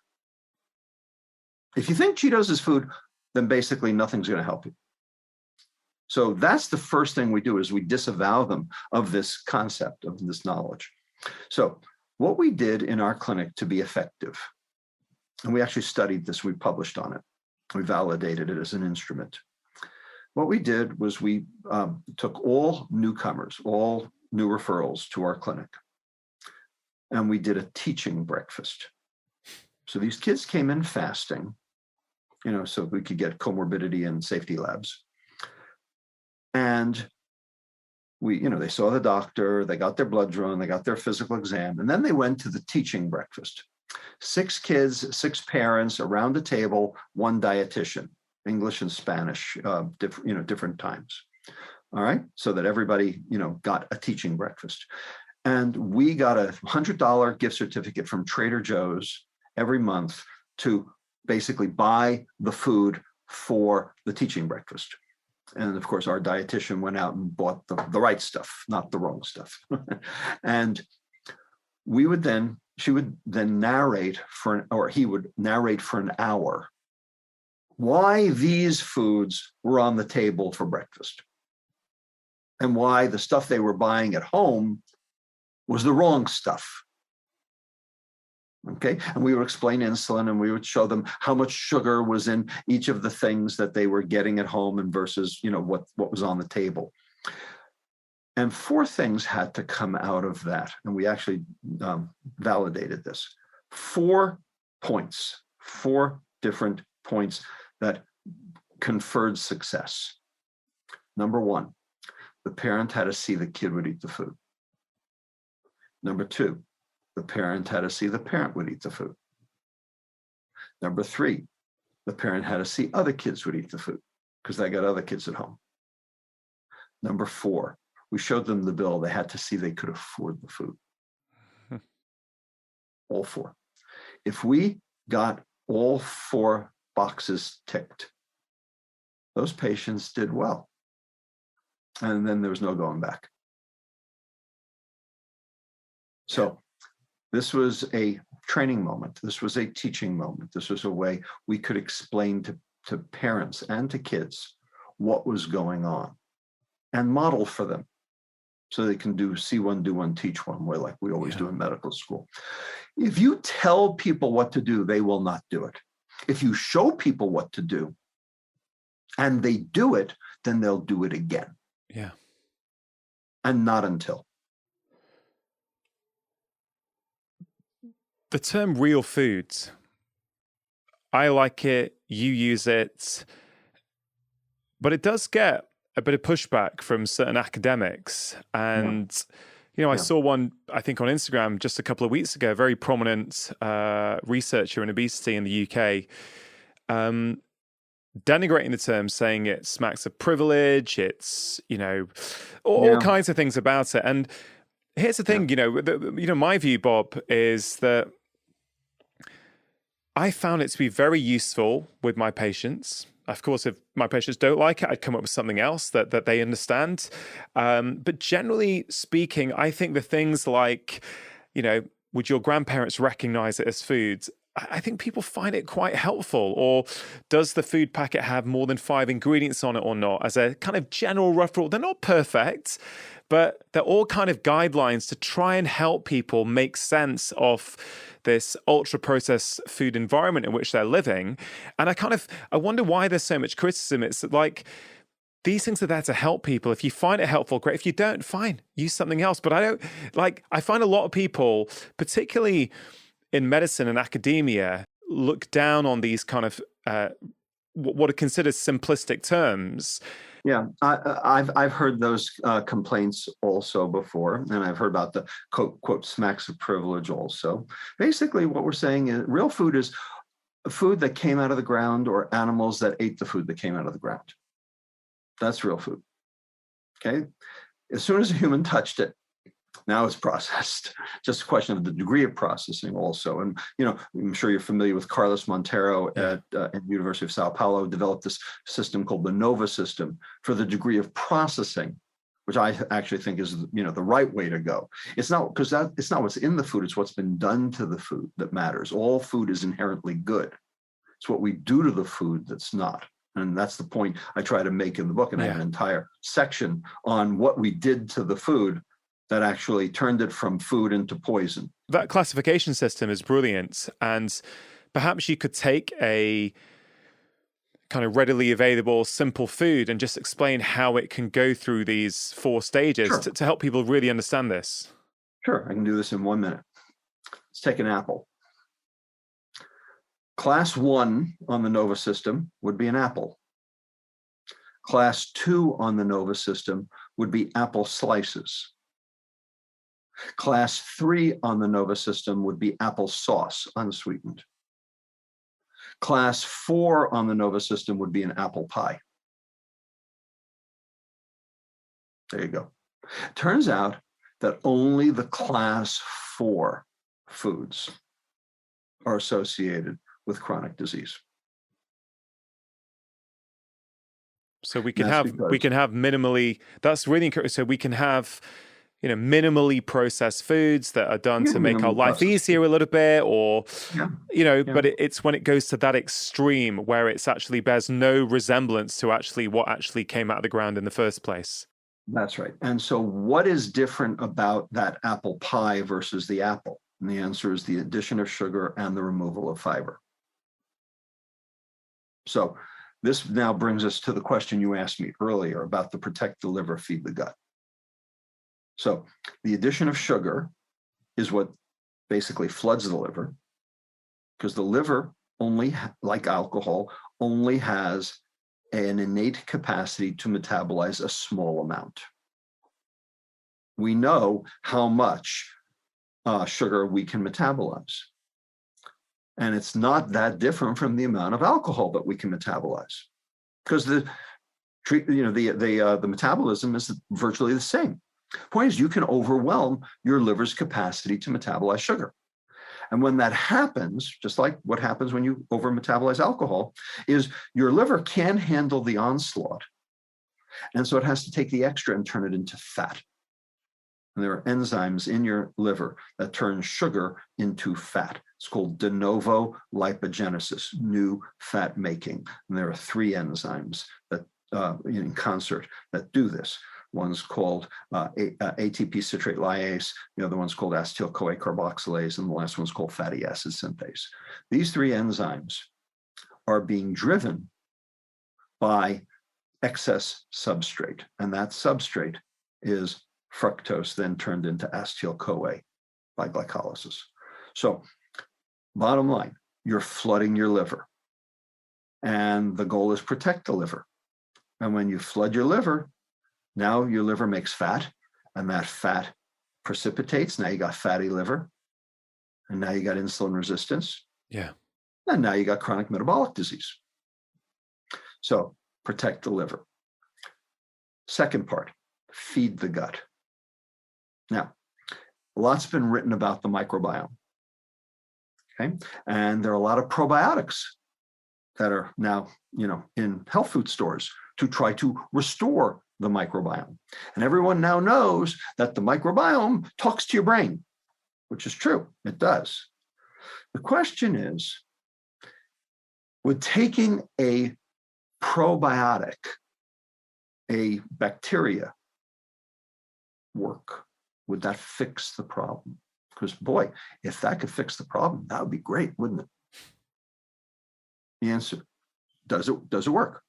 If you think Cheetos is food, then basically nothing's going to help you. So that's the first thing we do, is we disavow them of this concept, of this knowledge. So what we did in our clinic to be effective, and we actually studied this, we published on it, we validated it as an instrument. What we did was we took all newcomers, all new referrals to our clinic, and we did a teaching breakfast. So these kids came in fasting, so we could get comorbidity and safety labs. And they saw the doctor, they got their blood drawn, they got their physical exam, and then they went to the teaching breakfast. 6 kids, 6 parents around the table, 1 dietitian, English and Spanish, different times. All right, so that everybody, got a teaching breakfast. And we got a $100 gift certificate from Trader Joe's every month to basically buy the food for the teaching breakfast. And of course, our dietitian went out and bought the right stuff, not the wrong stuff. And she would then narrate he would narrate for an hour why these foods were on the table for breakfast and why the stuff they were buying at home was the wrong stuff. Okay, and we would explain insulin, and we would show them how much sugar was in each of the things that they were getting at home and versus, what was on the table. And 4 things had to come out of that, and we actually validated this. 4 points, 4 different points that conferred success. Number 1, the parent had to see the kid would eat the food. Number 2, the parent had to see the parent would eat the food. Number 3, the parent had to see other kids would eat the food because they got other kids at home. Number 4, we showed them the bill. They had to see they could afford the food. All 4. If we got all 4 boxes ticked, those patients did well. And then there was no going back. So this was a training moment. This was a teaching moment. This was a way we could explain to parents and to kids what was going on and model for them so they can see one, do one, teach one, way like we always do in medical school. If you tell people what to do, they will not do it. If you show people what to do and they do it, then they'll do it again. Yeah. And not until. The term real foods, I like it, you use it, but it does get a bit of pushback from certain academics. And, I saw one, I think on Instagram just a couple of weeks ago, a very prominent researcher in obesity in the UK, denigrating the term, saying it smacks of privilege, it's, all kinds of things about it. And here's the thing, my view, Bob, is that I found it to be very useful with my patients Of course, if my patients don't like it, I'd come up with something else that they understand. But generally speaking, I think the things like, would your grandparents recognize it as foods? I think people find it quite helpful. Or does the food packet have more than 5 ingredients on it or not? As a kind of general rough rule, they're not perfect, but they're all kind of guidelines to try and help people make sense of this ultra-processed food environment in which they're living. And I wonder why there's so much criticism. It's like, these things are there to help people. If you find it helpful, great. If you don't, fine, use something else. But I find a lot of people, particularly in medicine and academia, look down on these kind of what are considered simplistic terms. Yeah, I've heard those complaints also before, and I've heard about the quote smacks of privilege also. Basically, what we're saying is real food is food that came out of the ground or animals that ate the food that came out of the ground. That's real food. Okay, as soon as a human touched it, now it's processed. Just a question of the degree of processing also. And, I'm sure you're familiar with Carlos Monteiro at the University of Sao Paulo, developed this system called the NOVA system for the degree of processing, which I actually think is, the right way to go. It's not because it's not what's in the food, it's what's been done to the food that matters. All food is inherently good. It's what we do to the food that's not. And that's the point I try to make in the book. And I have an entire section on what we did to the food that actually turned it from food into poison. That classification system is brilliant. And perhaps you could take a kind of readily available, simple food and just explain how it can go through these 4 stages to help people really understand this. Sure, I can do this in 1 minute. Let's take an apple. Class 1 on the NOVA system would be an apple. Class 2 on the NOVA system would be apple slices. Class 3 on the NOVA system would be apple sauce, unsweetened. Class 4 on the NOVA system would be an apple pie. There you go. Turns out that only the class 4 foods are associated with chronic disease. So we can have minimally, that's really encouraging. So we can have minimally processed foods that are done to make our life easier a little bit, or, but it's when it goes to that extreme where it's actually bears no resemblance to actually what actually came out of the ground in the first place. That's right. And so what is different about that apple pie versus the apple? And the answer is the addition of sugar and the removal of fiber. So this now brings us to the question you asked me earlier about the protect the liver, feed the gut. So the addition of sugar is what basically floods the liver, because the liver, only like alcohol, only has an innate capacity to metabolize a small amount. We know how much sugar we can metabolize. And it's not that different from the amount of alcohol that we can metabolize, because the metabolism is virtually the same. Point is, you can overwhelm your liver's capacity to metabolize sugar. And when that happens, just like what happens when you over-metabolize alcohol, is your liver can't handle the onslaught. And so it has to take the extra and turn it into fat. And there are enzymes in your liver that turn sugar into fat. It's called de novo lipogenesis, new fat making. And there are 3 enzymes that in concert that do this. One's called ATP citrate lyase, the other one's called acetyl-CoA carboxylase, and the last one's called fatty acid synthase. These 3 enzymes are being driven by excess substrate, and that substrate is fructose, then turned into acetyl-CoA by glycolysis. So bottom line, you're flooding your liver, and the goal is protect the liver. And when you flood your liver, now your liver makes fat, and that fat precipitates. Now you got fatty liver, and now you got insulin resistance. Yeah. And now you got chronic metabolic disease. So protect the liver. Second part, feed the gut. Now, lots been written about the microbiome. Okay. And there are a lot of probiotics that are now, in health food stores to try to restore the microbiome. And everyone now knows that the microbiome talks to your brain, which is true. It does. The question is, would taking a probiotic, a bacteria, work? Would that fix the problem? Because boy, if that could fix the problem, that would be great, wouldn't it? The answer, does it work?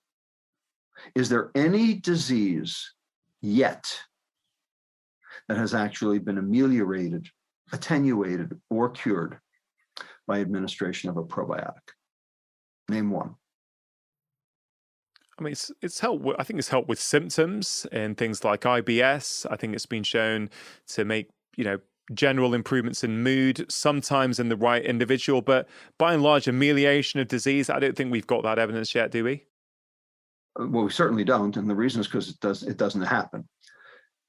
Is there any disease yet that has actually been ameliorated, attenuated, or cured by administration of a probiotic? Name one. I mean, it's helped. I think it's helped with symptoms and things like IBS. I think it's been shown to make, general improvements in mood, sometimes in the right individual, but by and large, amelioration of disease, I don't think we've got that evidence yet, do we? Well, we certainly don't, and the reason is because it doesn't happen.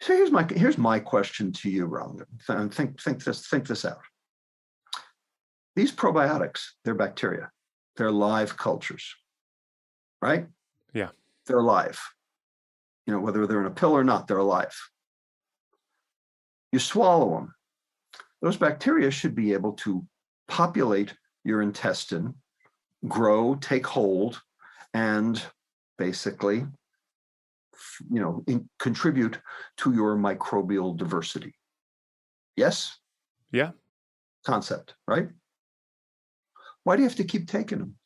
So here's my question to you, Roland. Think this out. These probiotics, they're bacteria. They're live cultures, right? Yeah. They're alive. Whether they're in a pill or not, they're alive. You swallow them. Those bacteria should be able to populate your intestine, grow, take hold, and basically, contribute to your microbial diversity. Yes? Yeah. Concept, right? Why do you have to keep taking them?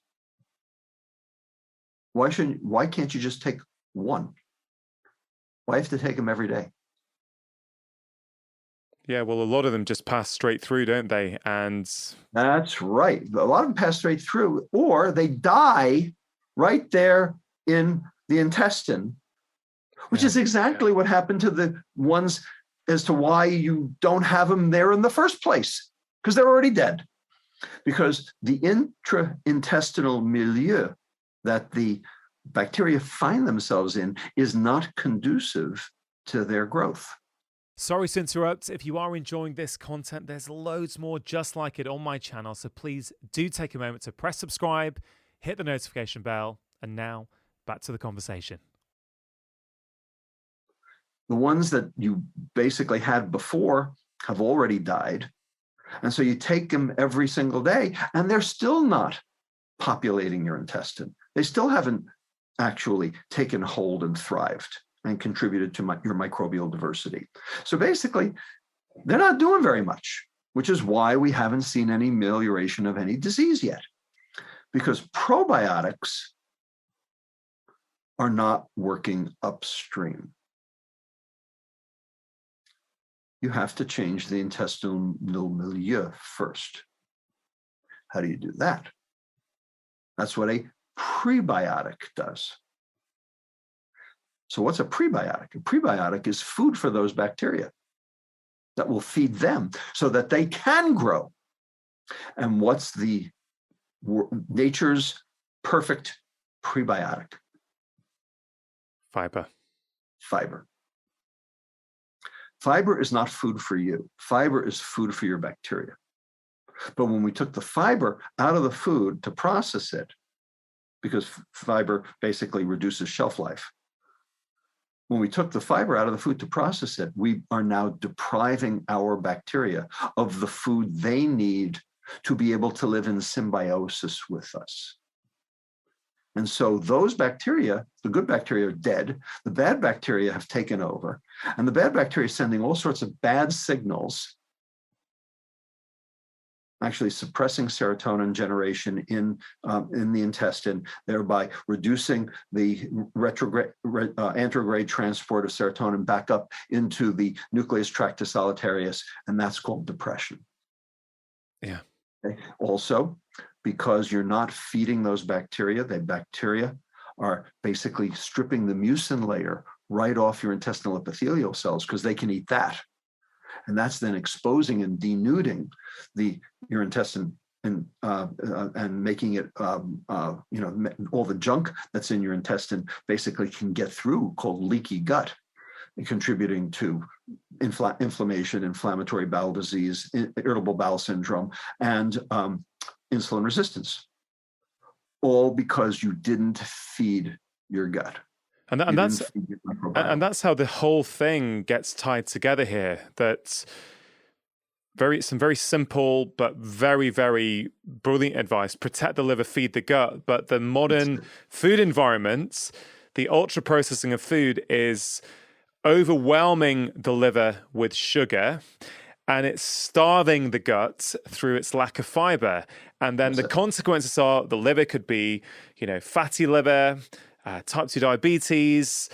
Why can't you just take one? Why have to take them every day? Yeah, well, a lot of them just pass straight through, don't they? And that's right. A lot of them pass straight through, or they die right there in the intestine, which is exactly what happened to the ones as to why you don't have them there in the first place, because they're already dead. Because the intra-intestinal milieu that the bacteria find themselves in is not conducive to their growth. Sorry to interrupt. If you are enjoying this content, there's loads more just like it on my channel. So please do take a moment to press subscribe, hit the notification bell, and now back to the conversation. The ones that you basically had before have already died. And so you take them every single day, and they're still not populating your intestine. They still haven't actually taken hold and thrived and contributed to your microbial diversity. So basically, they're not doing very much, which is why we haven't seen any amelioration of any disease yet. Because probiotics are not working upstream. You have to change the intestinal milieu first. How do you do that? That's what a prebiotic does. So what's a prebiotic? A prebiotic is food for those bacteria that will feed them so that they can grow. And what's the nature's perfect prebiotic? fiber. Fiber. Fiber is not food for you. Fiber is food for your bacteria. But when we took the fiber out of the food to process it, because fiber basically reduces shelf life, when we took the fiber out of the food to process it, we are now depriving our bacteria of the food they need to be able to live in symbiosis with us. And so those bacteria, the good bacteria are dead, the bad bacteria have taken over, and the bad bacteria is sending all sorts of bad signals, actually suppressing serotonin generation in the intestine, thereby reducing the anterograde transport of serotonin back up into the nucleus tractus solitarius, and that's called depression. Yeah. Okay. Also, because you're not feeding those bacteria, the bacteria are basically stripping the mucin layer right off your intestinal epithelial cells because they can eat that. And that's then exposing and denuding your intestine and making it, all the junk that's in your intestine basically can get through, called leaky gut, contributing to inflammation, inflammatory bowel disease, irritable bowel syndrome, and insulin resistance. all because you didn't feed your gut. And that's how the whole thing gets tied together here. That's some very simple but very, very brilliant advice. Protect the liver, feed the gut. But the modern food environments, the ultra processing of food is overwhelming the liver with sugar, and it's starving the gut through its lack of fiber. And then the consequences are the liver could be, fatty liver, type 2 diabetes.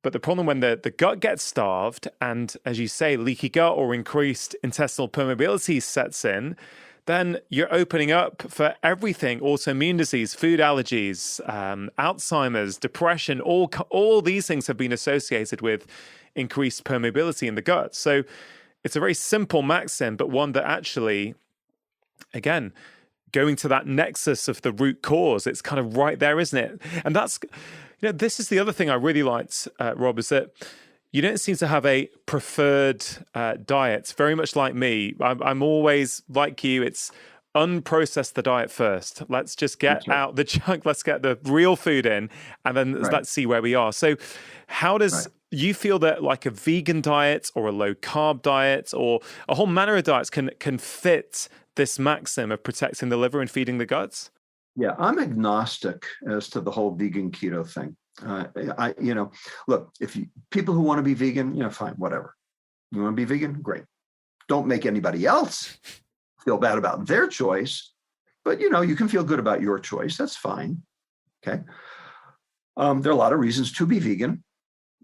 But the problem when the gut gets starved and, as you say, leaky gut or increased intestinal permeability sets in, then you're opening up for everything: autoimmune disease, food allergies, Alzheimer's, depression. All these things have been associated with increased permeability in the gut. So it's a very simple maxim, but one that actually, again, going to that nexus of the root cause, it's kind of right there, isn't it? And that's, this is the other thing I really liked, Rob, is that you don't seem to have a preferred diet. Very much like me, I'm always like you. It's unprocess the diet first. Let's just get out the junk. Let's get the real food in, and then let's see where we are. So how does you feel that like a vegan diet or a low carb diet or a whole manner of diets can fit this maxim of protecting the liver and feeding the guts? Yeah, I'm agnostic as to the whole vegan keto thing. Look, people who want to be vegan, fine, whatever. You want to be vegan? Great. Don't make anybody else feel bad about their choice, but you can feel good about your choice. That's fine. Okay. There are a lot of reasons to be vegan,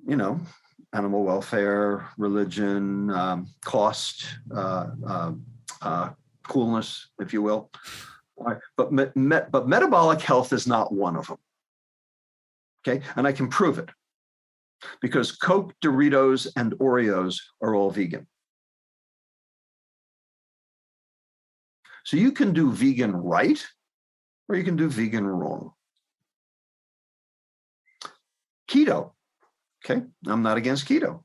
animal welfare, religion, cost, coolness, if you will. But metabolic health is not one of them. Okay, and I can prove it because Coke, Doritos, and Oreos are all vegan. So you can do vegan right, or you can do vegan wrong. Keto, okay, I'm not against keto.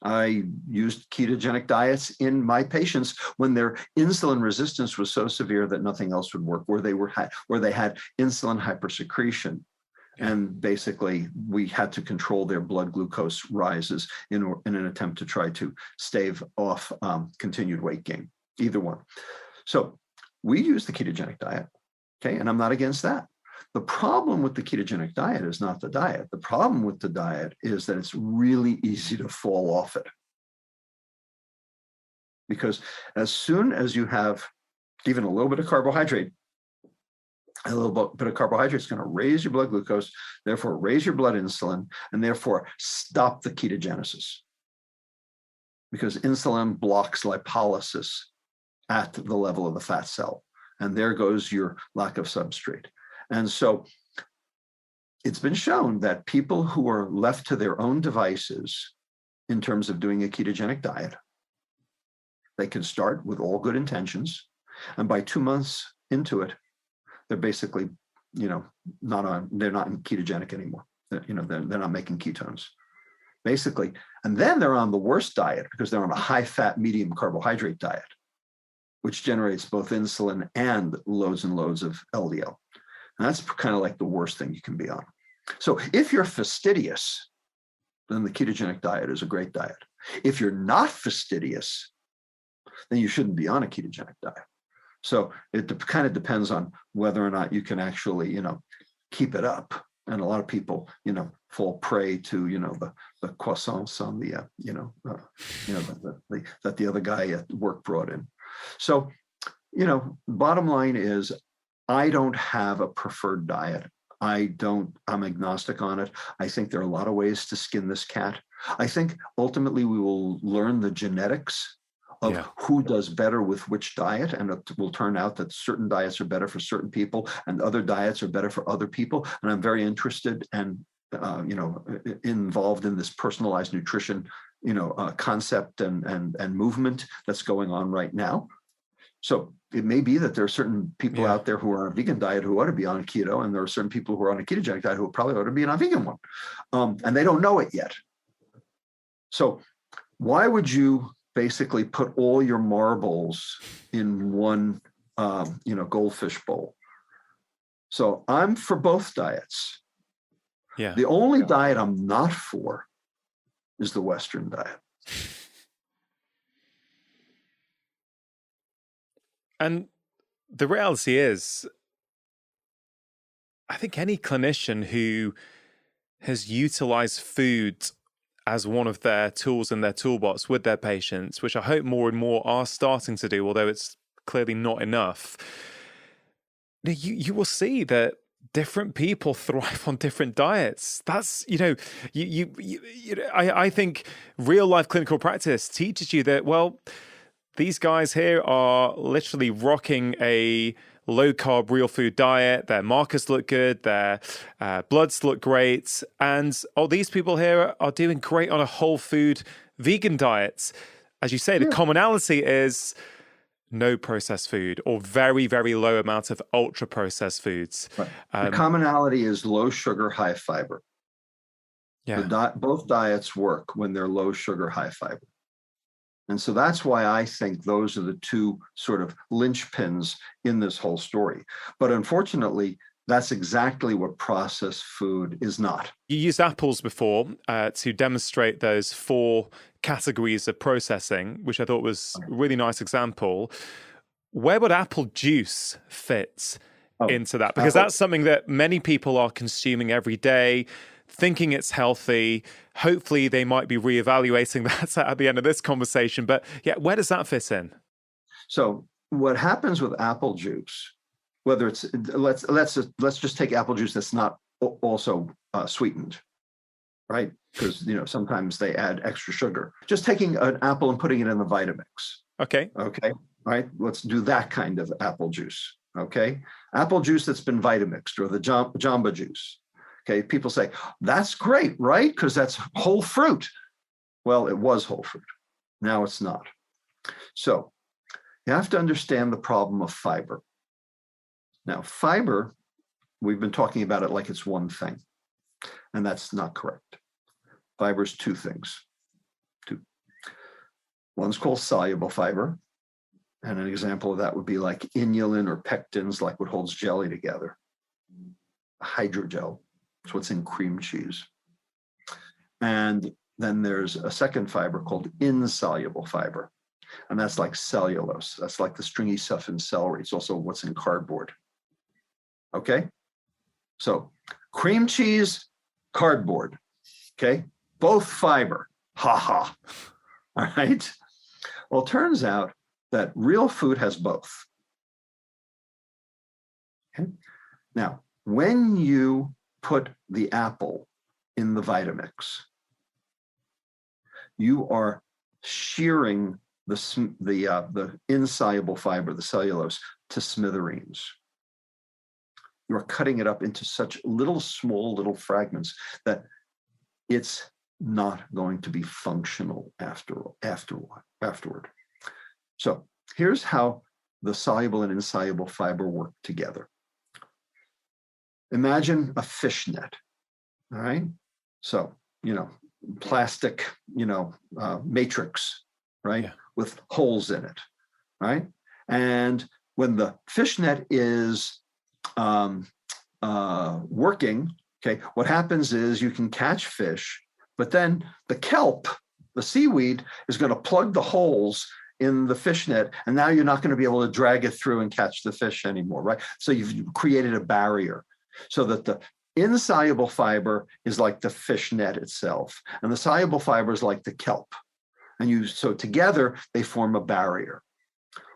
I used ketogenic diets in my patients when their insulin resistance was so severe that nothing else would work, where they had insulin hypersecretion. And basically, we had to control their blood glucose rises in an attempt to try to stave off continued weight gain, either one. So we use the ketogenic diet, okay, and I'm not against that. The problem with the ketogenic diet is not the diet. The problem with the diet is that it's really easy to fall off it. Because as soon as you have even a little bit of carbohydrate, a little bit of carbohydrate is going to raise your blood glucose, therefore raise your blood insulin, and therefore stop the ketogenesis. Because insulin blocks lipolysis at the level of the fat cell. And there goes your lack of substrate. And so it's been shown that people who are left to their own devices in terms of doing a ketogenic diet, they can start with all good intentions. And by 2 months into it, they're basically, they're not ketogenic anymore. They're not making ketones, basically. And then they're on the worst diet because they're on a high fat, medium carbohydrate diet, which generates both insulin and loads and loads of LDL. And that's kind of like the worst thing you can be on. So if you're fastidious, then the ketogenic diet is a great diet. If you're not fastidious, then you shouldn't be on a ketogenic diet. So it kind of depends on whether or not you can actually, keep it up. And a lot of people, fall prey to, the croissants on the, that the other guy at work brought in. So, bottom line is, I don't have a preferred diet. I'm agnostic on it. I think there are a lot of ways to skin this cat. I think ultimately we will learn the genetics of who does better with which diet, and it will turn out that certain diets are better for certain people and other diets are better for other people. And I'm very interested and involved in this personalized nutrition, concept and movement that's going on right now. So it may be that there are certain people out there who are on a vegan diet who ought to be on keto, and there are certain people who are on a ketogenic diet who probably ought to be on a vegan one, and they don't know it yet. So why would you basically put all your marbles in one, goldfish bowl? So I'm for both diets. Yeah. The only diet I'm not for is the Western diet. And the reality is, I think any clinician who has utilized food as one of their tools in their toolbox with their patients, which I hope more and more are starting to do, although it's clearly not enough, you will see that different people thrive on different diets. That's, I think real life clinical practice teaches you that, well, these guys here are literally rocking a low carb real food diet. Their markers look good. Their bloods look great. And these people here are doing great on a whole food vegan diet. As you say, the commonality is no processed food or very, very low amounts of ultra processed foods. Right. The commonality is low sugar, high fiber. Yeah. Both diets work when they're low sugar, high fiber. And so that's why I think those are the two sort of linchpins in this whole story. But unfortunately, that's exactly what processed food is not. You used apples before to demonstrate those 4 categories of processing, which I thought was a really nice example. Where would apple juice fit into that? Because that's something that many people are consuming every day, thinking it's healthy. Hopefully they might be reevaluating that at the end of this conversation. But yeah, where does that fit in? So what happens with apple juice, whether it's, let's just take apple juice that's not also sweetened, right? Because, sometimes they add extra sugar. Just taking an apple and putting it in the Vitamix. Okay. Okay. All right. Let's do that kind of apple juice. Okay. Apple juice that's been Vitamixed, or the Jamba juice. Okay, people say, that's great, right? Because that's whole fruit. Well, it was whole fruit. Now it's not. So you have to understand the problem of fiber. Now, fiber, we've been talking about it like it's one thing, and that's not correct. Fiber is 2 things. 2. One's called soluble fiber, and an example of that would be like inulin or pectins, like what holds jelly together. Hydrogel. It's what's in cream cheese. And then there's a second fiber called insoluble fiber. And that's like cellulose. That's like the stringy stuff in celery. It's also what's in cardboard. Okay? So cream cheese, cardboard. Okay? Both fiber. Ha ha. All right? Well, it turns out that real food has both. Okay? Now, when you put the apple in the Vitamix, you are shearing the insoluble fiber, the cellulose, to smithereens. You are cutting it up into such small little fragments that it's not going to be functional afterward. So here's how the soluble and insoluble fiber work together. Imagine a fish net, all right? So, plastic, matrix, right? Yeah. With holes in it, right? And when the fish net is working, okay, what happens is you can catch fish, but then the kelp, the seaweed, is going to plug the holes in the fish net, and now you're not going to be able to drag it through and catch the fish anymore, right? So you've created a barrier. So that the insoluble fiber is like the fish net itself, and the soluble fiber is like the kelp. And so together they form a barrier.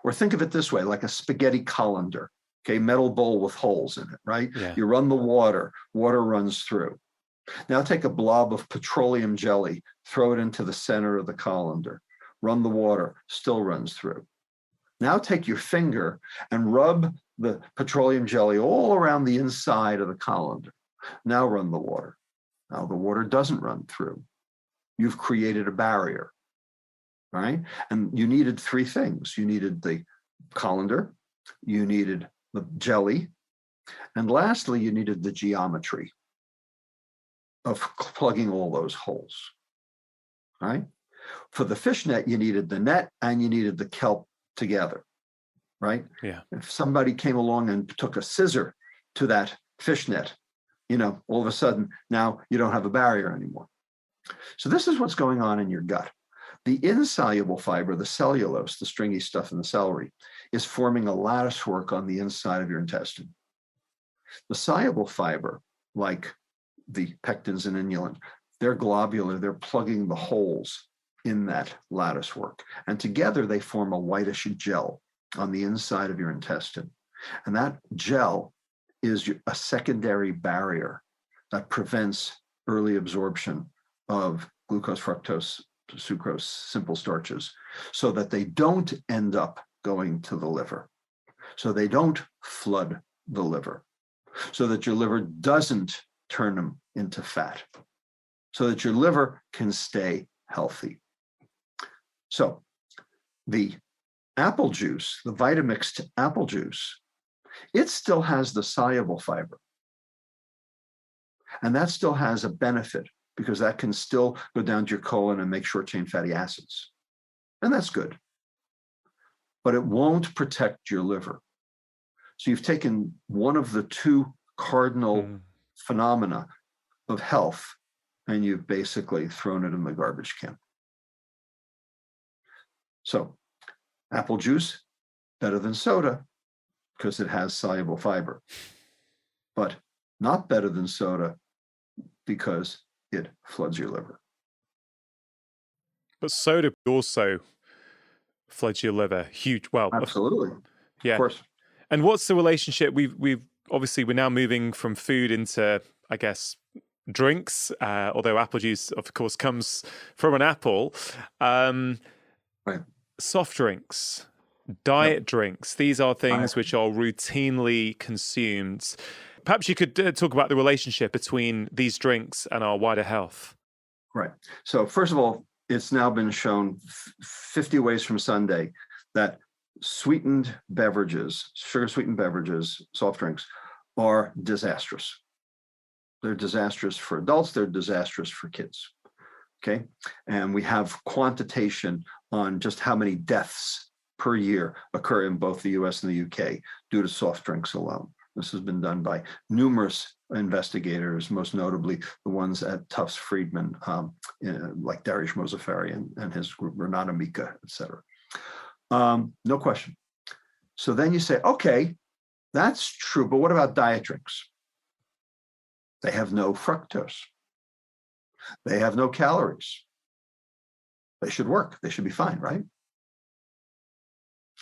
Or think of it this way, like a spaghetti colander, okay, metal bowl with holes in it, right? Yeah. You run the water runs through. Now take a blob of petroleum jelly, throw it into the center of the colander, run the water, still runs through. Now take your finger and rub the petroleum jelly all around the inside of the colander. Now run the water. Now the water doesn't run through. You've created a barrier, right? And you needed 3 things. You needed the colander, you needed the jelly, and lastly, you needed the geometry of plugging all those holes, right? For the fish net, you needed the net and you needed the kelp together, right? Yeah. If somebody came along and took a scissor to that fishnet, all of a sudden, now you don't have a barrier anymore. So this is what's going on in your gut. The insoluble fiber, the cellulose, the stringy stuff in the celery, is forming a lattice work on the inside of your intestine. The soluble fiber, like the pectins and inulin, they're globular, they're plugging the holes in that lattice work. And together they form a whitish gel on the inside of your intestine. And that gel is a secondary barrier that prevents early absorption of glucose, fructose, sucrose, simple starches, so that they don't end up going to the liver, so they don't flood the liver, so that your liver doesn't turn them into fat, so that your liver can stay healthy. So the apple juice, the Vitamixed apple juice, it still has the soluble fiber. And that still has a benefit because that can still go down to your colon and make short-chain fatty acids. And that's good. But it won't protect your liver. So you've taken one of the two cardinal phenomena of health and you've basically thrown it in the garbage can. So apple juice, better than soda because it has soluble fiber, but not better than soda because it floods your liver. But soda also floods your liver. Huge. Well, absolutely. Yeah. Of course. And what's the relationship? We've obviously we're now moving from food into, I guess, drinks. Although apple juice, of course, comes from an apple. Right. Soft drinks, diet drinks. These are things which are routinely consumed. Perhaps you could talk about the relationship between these drinks and our wider health. Right. So first of all, it's now been shown 50 ways from Sunday that sweetened beverages, sugar-sweetened beverages, soft drinks, are disastrous. They're disastrous for adults. They're disastrous for kids. Okay. And we have quantitation on just how many deaths per year occur in both the US and the UK due to soft drinks alone. This has been done by numerous investigators, most notably the ones at Tufts Friedman, like Dariush Mozaffari and his group, Renata Mika, et cetera. No question. So then you say, okay, that's true, but what about diet drinks? They have no fructose. They have no calories. They should work. They should be fine, right?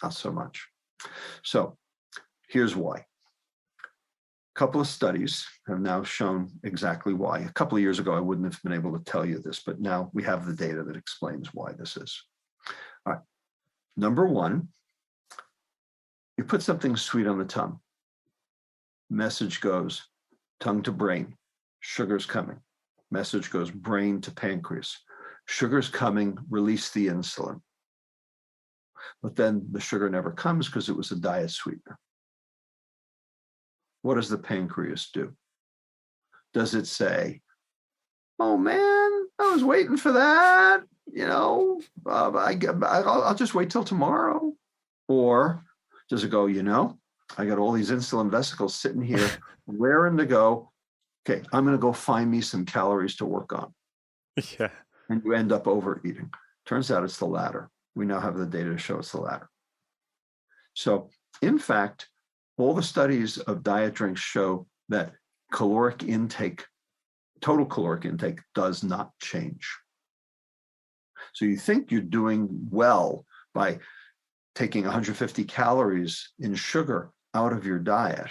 Not so much. So here's why. A couple of studies have now shown exactly why. A couple of years ago, I wouldn't have been able to tell you this, but now we have the data that explains why this is. All right. Number one, you put something sweet on the tongue. Message goes tongue to brain, sugar's coming. Message goes brain to pancreas. Sugar's coming, release the insulin. But then the sugar never comes because it was a diet sweetener. What does the pancreas do? Does it say, oh man, I was waiting for that, I'll just wait till tomorrow? Or does it go, I got all these insulin vesicles sitting here raring to go. Okay, I'm going to go find me some calories to work on. Yeah. And you end up overeating. Turns out it's the latter. We now have the data to show it's the latter. So, in fact, all the studies of diet drinks show that caloric intake, total caloric intake, does not change. So you think you're doing well by taking 150 calories in sugar out of your diet,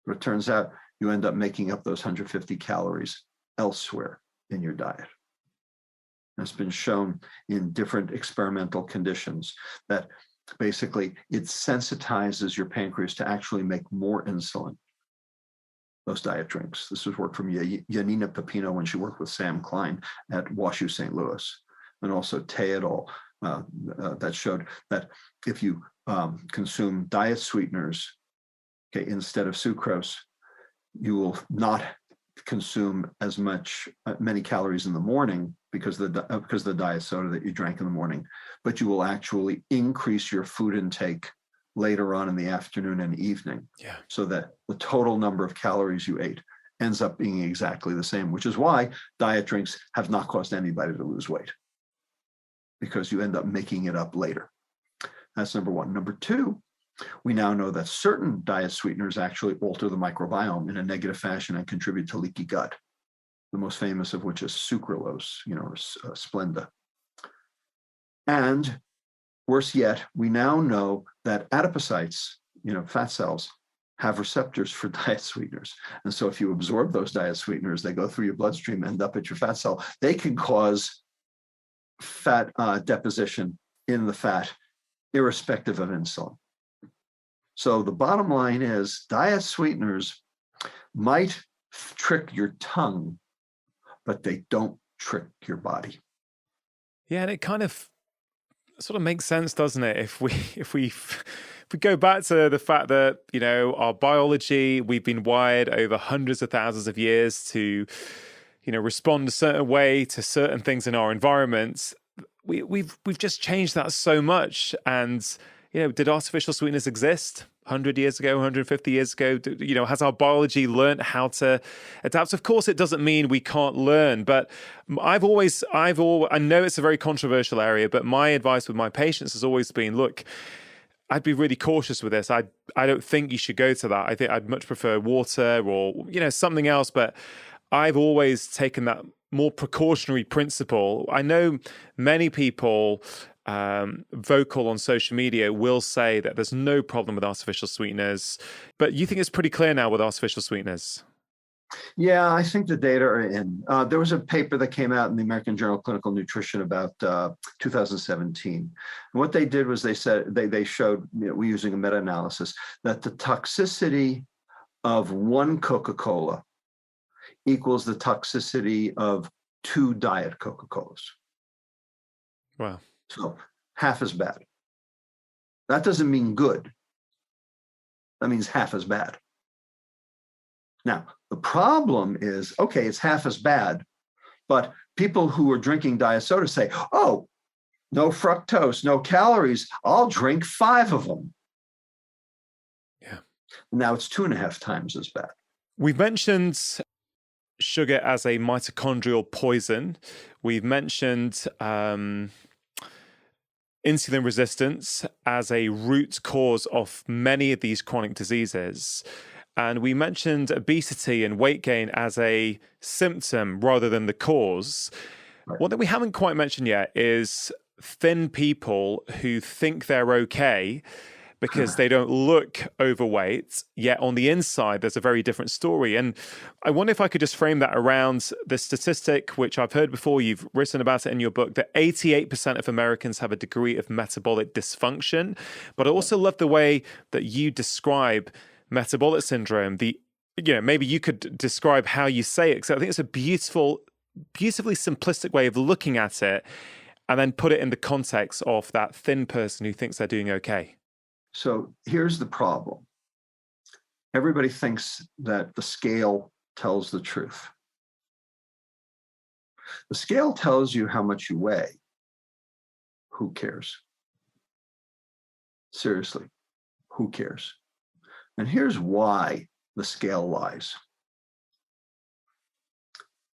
but it turns out you end up making up those 150 calories elsewhere in your diet. It's been shown in different experimental conditions that basically it sensitizes your pancreas to actually make more insulin, those diet drinks. This was work from Yanina Pepino when she worked with Sam Klein at WashU St. Louis, and also Tay et al. That showed that if you consume diet sweeteners, okay, instead of sucrose, you will not consume as many calories in the morning because the diet soda that you drank in the morning, but you will actually increase your food intake later on in the afternoon and evening, Yeah. so that the total number of calories you ate ends up being exactly the same, which is why diet drinks have not caused anybody to lose weight, because you end up making it up later. That's number one. Number two, we now know that certain diet sweeteners actually alter the microbiome in a negative fashion and contribute to leaky gut, the most famous of which is sucralose, or Splenda. And worse yet, we now know that adipocytes, fat cells, have receptors for diet sweeteners. And so if you absorb those diet sweeteners, they go through your bloodstream, end up at your fat cell. They can cause fat deposition in the fat, irrespective of insulin. So the bottom line is diet sweeteners might trick your tongue, but they don't trick your body. Yeah, and it kind of sort of makes sense, doesn't it? If we go back to the fact that, our biology, we've been wired over hundreds of thousands of years to, respond a certain way to certain things in our environments. We've just changed that so much. And, did artificial sweeteners exist 100 years ago, 150 years ago? Has our biology learned how to adapt? Of course, it doesn't mean we can't learn, but I know it's a very controversial area, but my advice with my patients has always been, look, I'd be really cautious with this. I don't think you should go to that. I think I'd much prefer water or, something else, but I've always taken that more precautionary principle. I know many people vocal on social media will say that there's no problem with artificial sweeteners, but you think it's pretty clear now with artificial sweeteners? Yeah, I think the data are in. There was a paper that came out in the American Journal of Clinical Nutrition about 2017. And what they did was they showed, using a meta-analysis, that the toxicity of one Coca-Cola equals the toxicity of 2 diet Coca-Colas. Wow. So half as bad. That doesn't mean good. That means half as bad. Now, the problem is, okay, it's half as bad, but people who are drinking diet soda say, oh, no fructose, no calories, I'll drink 5 of them. Yeah. Now it's 2.5 times as bad. We've mentioned sugar as a mitochondrial poison. We've mentioned insulin resistance as a root cause of many of these chronic diseases. And we mentioned obesity and weight gain as a symptom rather than the cause. Right. One that we haven't quite mentioned yet is thin people who think they're okay because they don't look overweight, yet on the inside, there's a very different story. And I wonder if I could just frame that around the statistic, which I've heard before, you've written about it in your book, that 88% of Americans have a degree of metabolic dysfunction. But I also love the way that you describe metabolic syndrome. Maybe you could describe how you say it, because I think it's a beautifully simplistic way of looking at it, and then put it in the context of that thin person who thinks they're doing okay. So here's the problem. Everybody thinks that the scale tells the truth. The scale tells you how much you weigh. Who cares? Seriously, who cares? And here's why the scale lies.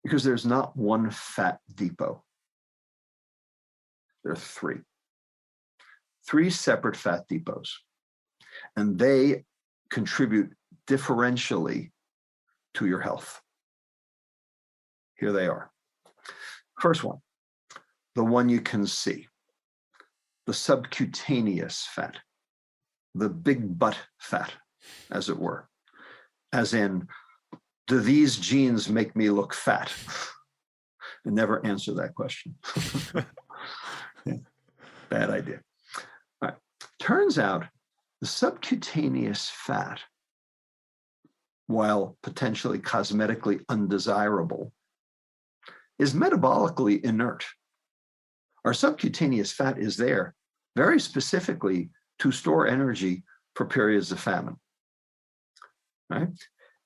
Because there's not one fat depot. There are 3. 3 separate fat depots, and they contribute differentially to your health. Here they are. First one, the one you can see, the subcutaneous fat, the big butt fat, as it were, as in, do these genes make me look fat? I never answer that question. Yeah, bad idea. All right. Turns out the subcutaneous fat, while potentially cosmetically undesirable, is metabolically inert. Our subcutaneous fat is there very specifically to store energy for periods of famine, right?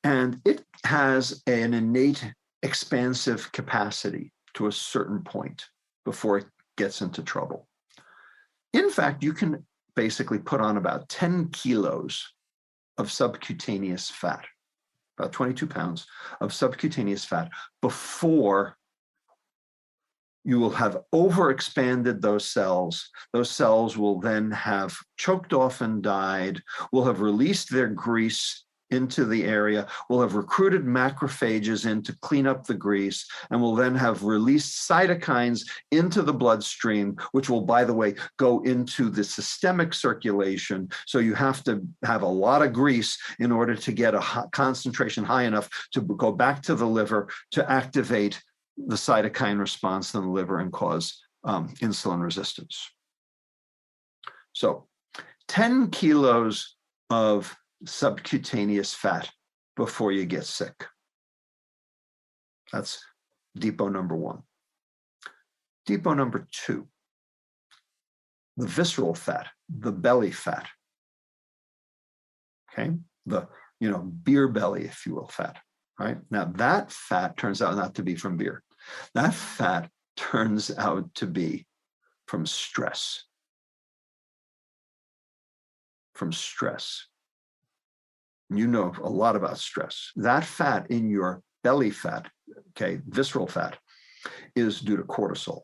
And it has an innate expansive capacity to a certain point before it gets into trouble. In fact, you can basically put on about 10 kilos of subcutaneous fat, about 22 pounds of subcutaneous fat, before you will have overexpanded those cells. Those cells will then have choked off and died, will have released their grease into the area, will have recruited macrophages in to clean up the grease, and will then have released cytokines into the bloodstream, which will, by the way, go into the systemic circulation. So you have to have a lot of grease in order to get a concentration high enough to go back to the liver to activate the cytokine response in the liver and cause insulin resistance. So 10 kilos of subcutaneous fat before you get sick. That's depot number one. Depot number two, the visceral fat, the belly fat. Okay, the beer belly, if you will, fat. Right? Now that fat turns out not to be from beer. That fat turns out to be from stress. From stress. You know a lot about stress. That fat in your belly fat, okay, visceral fat, is due to cortisol.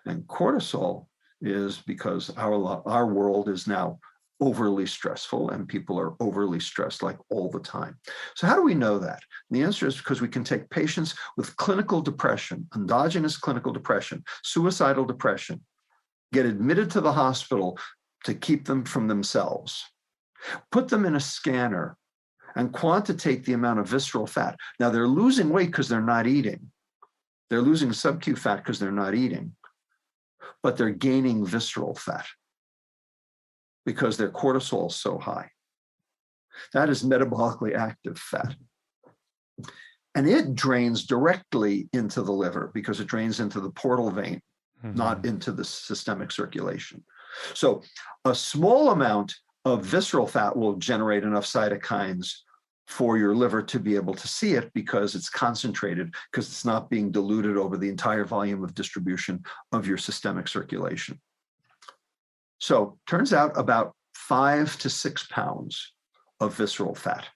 And cortisol is because our world is now overly stressful, and people are overly stressed like all the time. So how do we know that? And the answer is because we can take patients with clinical depression, endogenous clinical depression, suicidal depression, get admitted to the hospital to keep them from themselves, put them in a scanner and quantitate the amount of visceral fat. Now they're losing weight because they're not eating. They're losing sub-Q fat because they're not eating, but they're gaining visceral fat because their cortisol is so high. That is metabolically active fat. And it drains directly into the liver because it drains into the portal vein, not into the systemic circulation. So a small amount of visceral fat will generate enough cytokines for your liver to be able to see it because it's concentrated, because it's not being diluted over the entire volume of distribution of your systemic circulation. So turns out about 5 to 6 pounds of visceral fat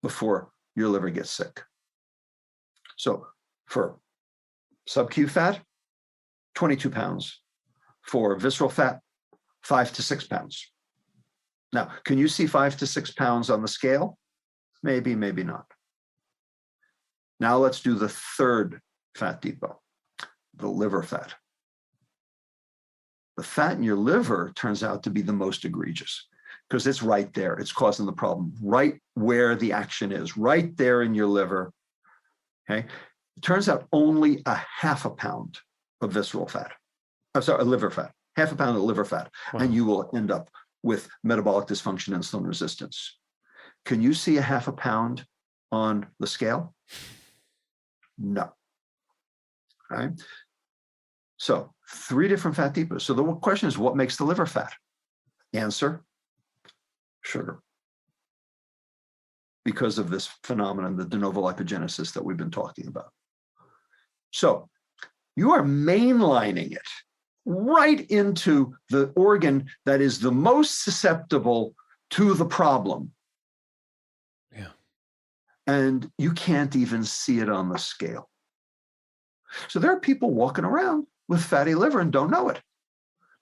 before your liver gets sick. So for sub-Q fat, 22 pounds. For visceral fat, 5 to 6 pounds. Now, can you see 5 to 6 pounds on the scale? Maybe, maybe not. Now let's do the third fat depot, the liver fat. The fat in your liver turns out to be the most egregious because it's right there. It's causing the problem, right where the action is, right there in your liver. Okay. It turns out only a half a pound of visceral fat. I'm sorry, liver fat, half a pound of liver fat, Wow. And you will end up with metabolic dysfunction, insulin resistance. Can you see a half a pound on the scale? No. All right. So 3 different fat depots. So the question is, what makes the liver fat? Answer, sugar. Because of this phenomenon, the de novo lipogenesis that we've been talking about. So you are mainlining it right into the organ that is the most susceptible to the problem. Yeah. And you can't even see it on the scale. So there are people walking around with fatty liver and don't know it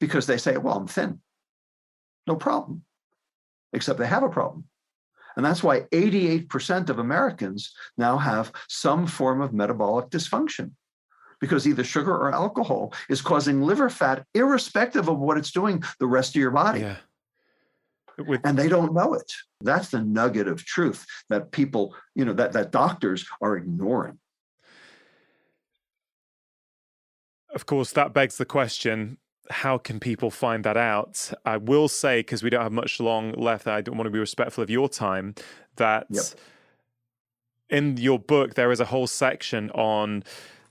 because they say, well, I'm thin. No problem. Except they have a problem. And that's why 88% of Americans now have some form of metabolic dysfunction, because either sugar or alcohol is causing liver fat, irrespective of what it's doing the rest of your body. Yeah. And they don't know it. That's the nugget of truth that people, that doctors are ignoring. Of course, that begs the question, how can people find that out? I will say, because we don't have much long left, I don't want to be respectful of your time, that in your book, there is a whole section on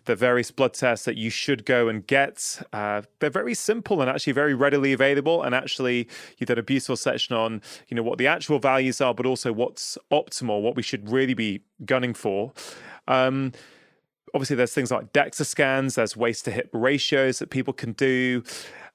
the various blood tests that you should go and get. They're very simple and actually very readily available. And actually, you did a beautiful section on, what the actual values are, but also what's optimal, what we should really be gunning for. Obviously, there's things like DEXA scans, there's waist to hip ratios that people can do.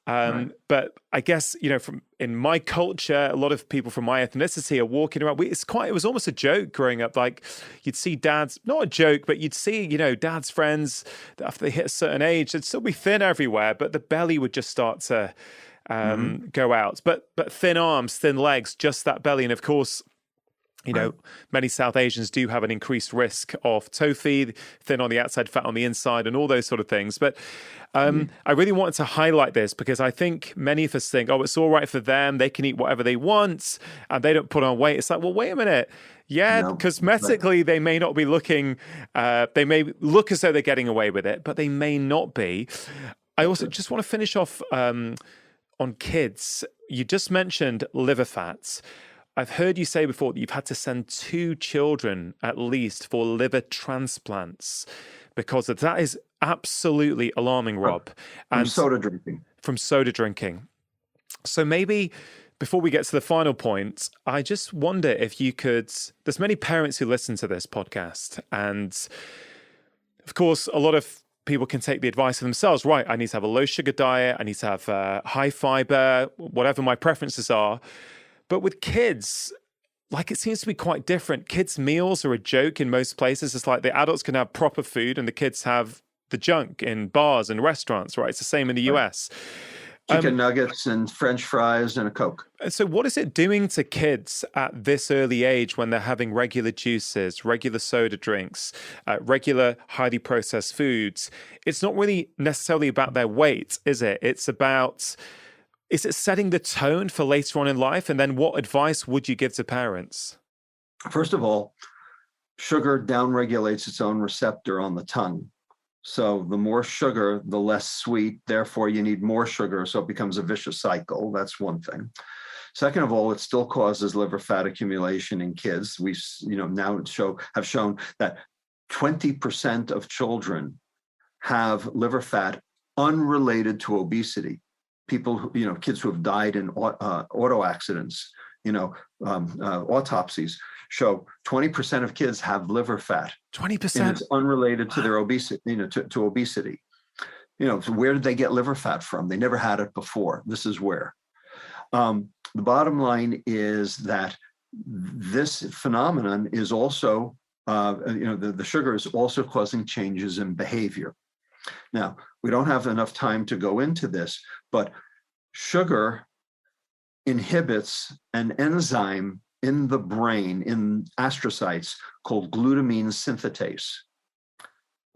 But I guess, in my culture, a lot of people from my ethnicity are walking around. It was almost a joke growing up. Like you'd see dads, not a joke, but you'd see, dad's friends after they hit a certain age, they'd still be thin everywhere, but the belly would just start to go out. But thin arms, thin legs, just that belly. And of course, many South Asians do have an increased risk of TOFI, thin on the outside, fat on the inside, and all those sort of things. But I really wanted to highlight this because I think many of us think, it's all right for them. They can eat whatever they want and they don't put on weight. It's like, well, wait a minute. Yeah, cosmetically, they may not be looking, they may look as though they're getting away with it, but they may not be. I also just want to finish off on kids. You just mentioned liver fats. I've heard you say before that you've had to send 2 children at least for liver transplants because that is absolutely alarming, Rob. From soda drinking. From soda drinking. So maybe before we get to the final point, I just wonder if you could, there's many parents who listen to this podcast. And of course, a lot of people can take the advice for themselves. Right, I need to have a low sugar diet. I need to have high fiber, whatever my preferences are. But with kids, it seems to be quite different. Kids' meals are a joke in most places. It's like the adults can have proper food and the kids have the junk in bars and restaurants, right? It's the same in the US. Chicken nuggets and French fries and a Coke. So what is it doing to kids at this early age when they're having regular juices, regular soda drinks, regular highly processed foods? It's not really necessarily about their weight, is it? Is it setting the tone for later on in life? And then what advice would you give to parents? First of all, sugar downregulates its own receptor on the tongue. So the more sugar, the less sweet. Therefore, you need more sugar. So it becomes a vicious cycle. That's one thing. Second of all, it still causes liver fat accumulation in kids. We now have shown that 20% of children have liver fat unrelated to obesity. People who, kids who have died in auto accidents, autopsies show 20% of kids have liver fat. 20%. And it's unrelated to their obesity, to obesity. So where did they get liver fat from? They never had it before. This is where. The bottom line is that this phenomenon is also, the sugar is also causing changes in behavior. Now, we don't have enough time to go into this, but sugar inhibits an enzyme in the brain, in astrocytes, called glutamine synthetase.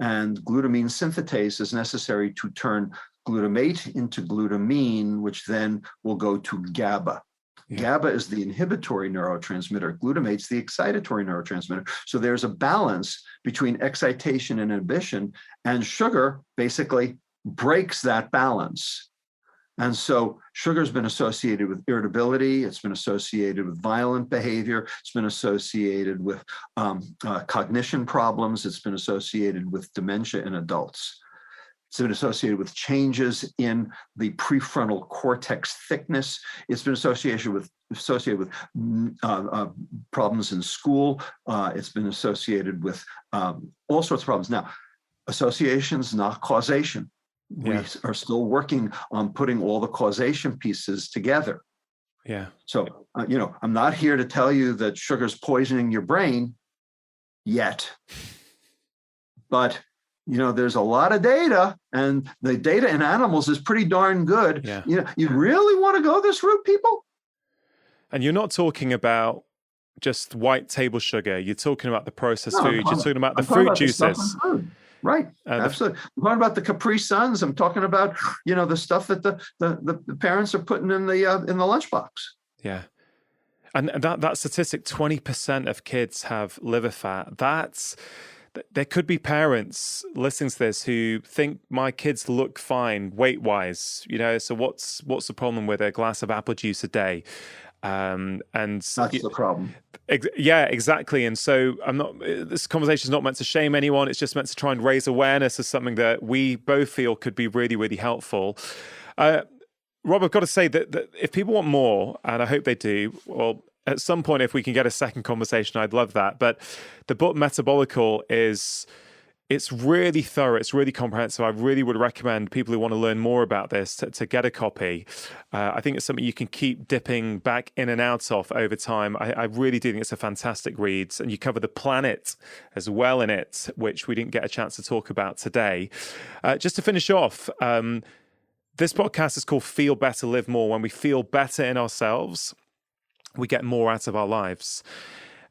And glutamine synthetase is necessary to turn glutamate into glutamine, which then will go to GABA. Yeah. GABA is the inhibitory neurotransmitter. Glutamate's the excitatory neurotransmitter. So there's a balance between excitation and inhibition, and sugar basically breaks that balance. And so sugar's been associated with irritability. It's been associated with violent behavior. It's been associated with cognition problems. It's been associated with dementia in adults. It's been associated with changes in the prefrontal cortex thickness. It's been associated with problems in school. It's been associated with all sorts of problems. Now, association's not causation. We are still working on putting all the causation pieces together. Yeah. So, I'm not here to tell you that sugar's poisoning your brain yet, but there's a lot of data, and the data in animals is pretty darn good. Yeah. You really want to go this route, people? And you're not talking about just white table sugar. You're talking about the processed food. You're talking about the fruit juices. Right. Absolutely. I'm talking about the Capri Suns. I'm talking about, the stuff that the parents are putting in the lunchbox. Yeah. And that statistic, 20% of kids have liver fat. There could be parents listening to this who think my kids look fine weight-wise, so what's the problem with a glass of apple juice a day? And that's the problem. Yeah, exactly. And so this conversation is not meant to shame anyone. It's just meant to try and raise awareness of something that we both feel could be really, really helpful. Rob, I've got to say that if people want more, and I hope they do, well, at some point, if we can get a second conversation, I'd love that. But the book Metabolical is It's really thorough. It's really comprehensive. I really would recommend people who want to learn more about this to get a copy. I think it's something you can keep dipping back in and out of over time. I really do think it's a fantastic read. And you cover the planet as well in it, which we didn't get a chance to talk about today. Just to finish off, this podcast is called Feel Better, Live More. When we feel better in ourselves, we get more out of our lives.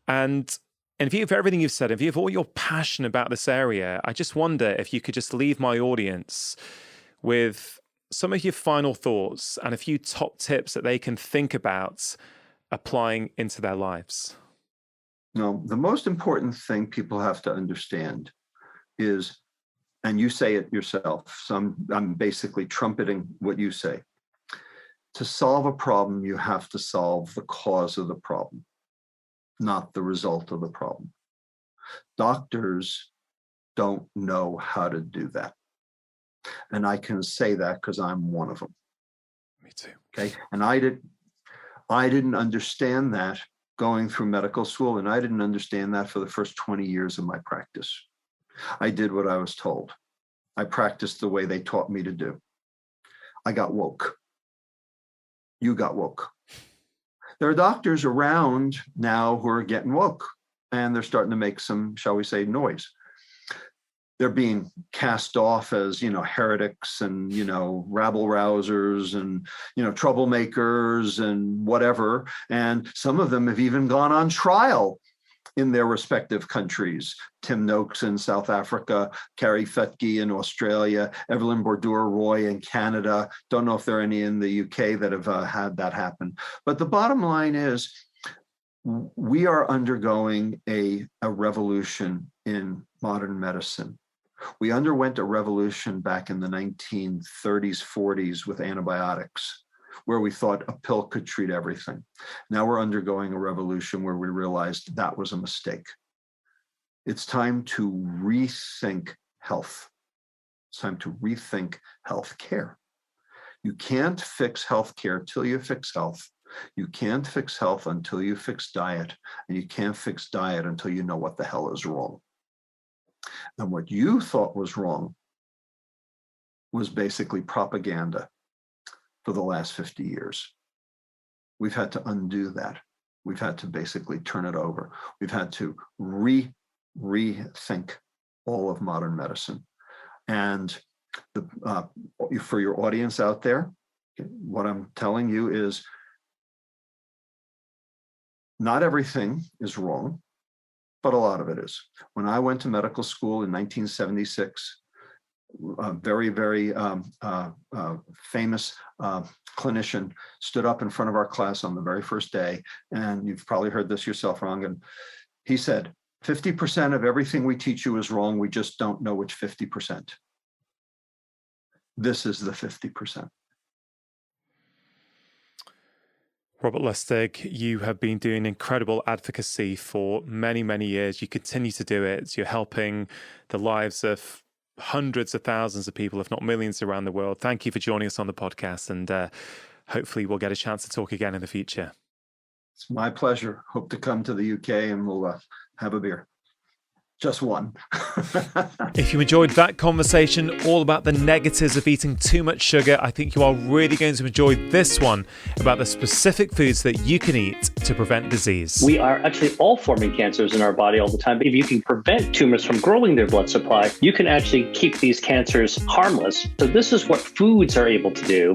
And in view of everything you've said, in view of all your passion about this area, I just wonder if you could just leave my audience with some of your final thoughts and a few top tips that they can think about applying into their lives. No, the most important thing people have to understand is, and you say it yourself, so I'm basically trumpeting what you say. To solve a problem, you have to solve the cause of the problem, not the result of the problem. Doctors don't know how to do that. And I can say that because I'm one of them. Me too. Okay. And I didn't understand that going through medical school, and I didn't understand that for the first 20 years of my practice. I did what I was told. I practiced the way they taught me to do. I got woke. You got woke. There are doctors around now who are getting woke, and they're starting to make some, shall we say, noise. They're being cast off as, heretics and, rabble-rousers and, troublemakers and whatever. And some of them have even gone on trial in their respective countries. Tim Noakes in South Africa, Carrie Fetke in Australia, Evelyn Bordur-Roy in Canada. Don't know if there are any in the UK that have had that happen. But the bottom line is we are undergoing a revolution in modern medicine. We underwent a revolution back in the 1930s, 40s with antibiotics, where we thought a pill could treat everything. Now we're undergoing a revolution where we realized that was a mistake. It's time to rethink health. It's time to rethink healthcare. You can't fix healthcare till you fix health. You can't fix health until you fix diet, and you can't fix diet until you know what the hell is wrong. And what you thought was wrong was basically propaganda for the last 50 years. We've had to undo that. We've had to basically turn it over. We've had to rethink all of modern medicine. And for your audience out there, what I'm telling you is not everything is wrong, but a lot of it is. When I went to medical school in 1976, a very, very famous clinician stood up in front of our class on the very first day, and you've probably heard this yourself, Rangan. He said, 50% of everything we teach you is wrong. We just don't know which 50%. This is the 50%. Robert Lustig, you have been doing incredible advocacy for many, many years. You continue to do it. You're helping the lives of hundreds of thousands of people, if not millions around the world. Thank you for joining us on the podcast, and hopefully we'll get a chance to talk again in the future. It's my pleasure. Hope to come to the UK and we'll have a beer. Just one. If you enjoyed that conversation all about the negatives of eating too much sugar, I think you are really going to enjoy this one about the specific foods that you can eat to prevent disease. We are actually all forming cancers in our body all the time. If you can prevent tumors from growing their blood supply, you can actually keep these cancers harmless. So this is what foods are able to do.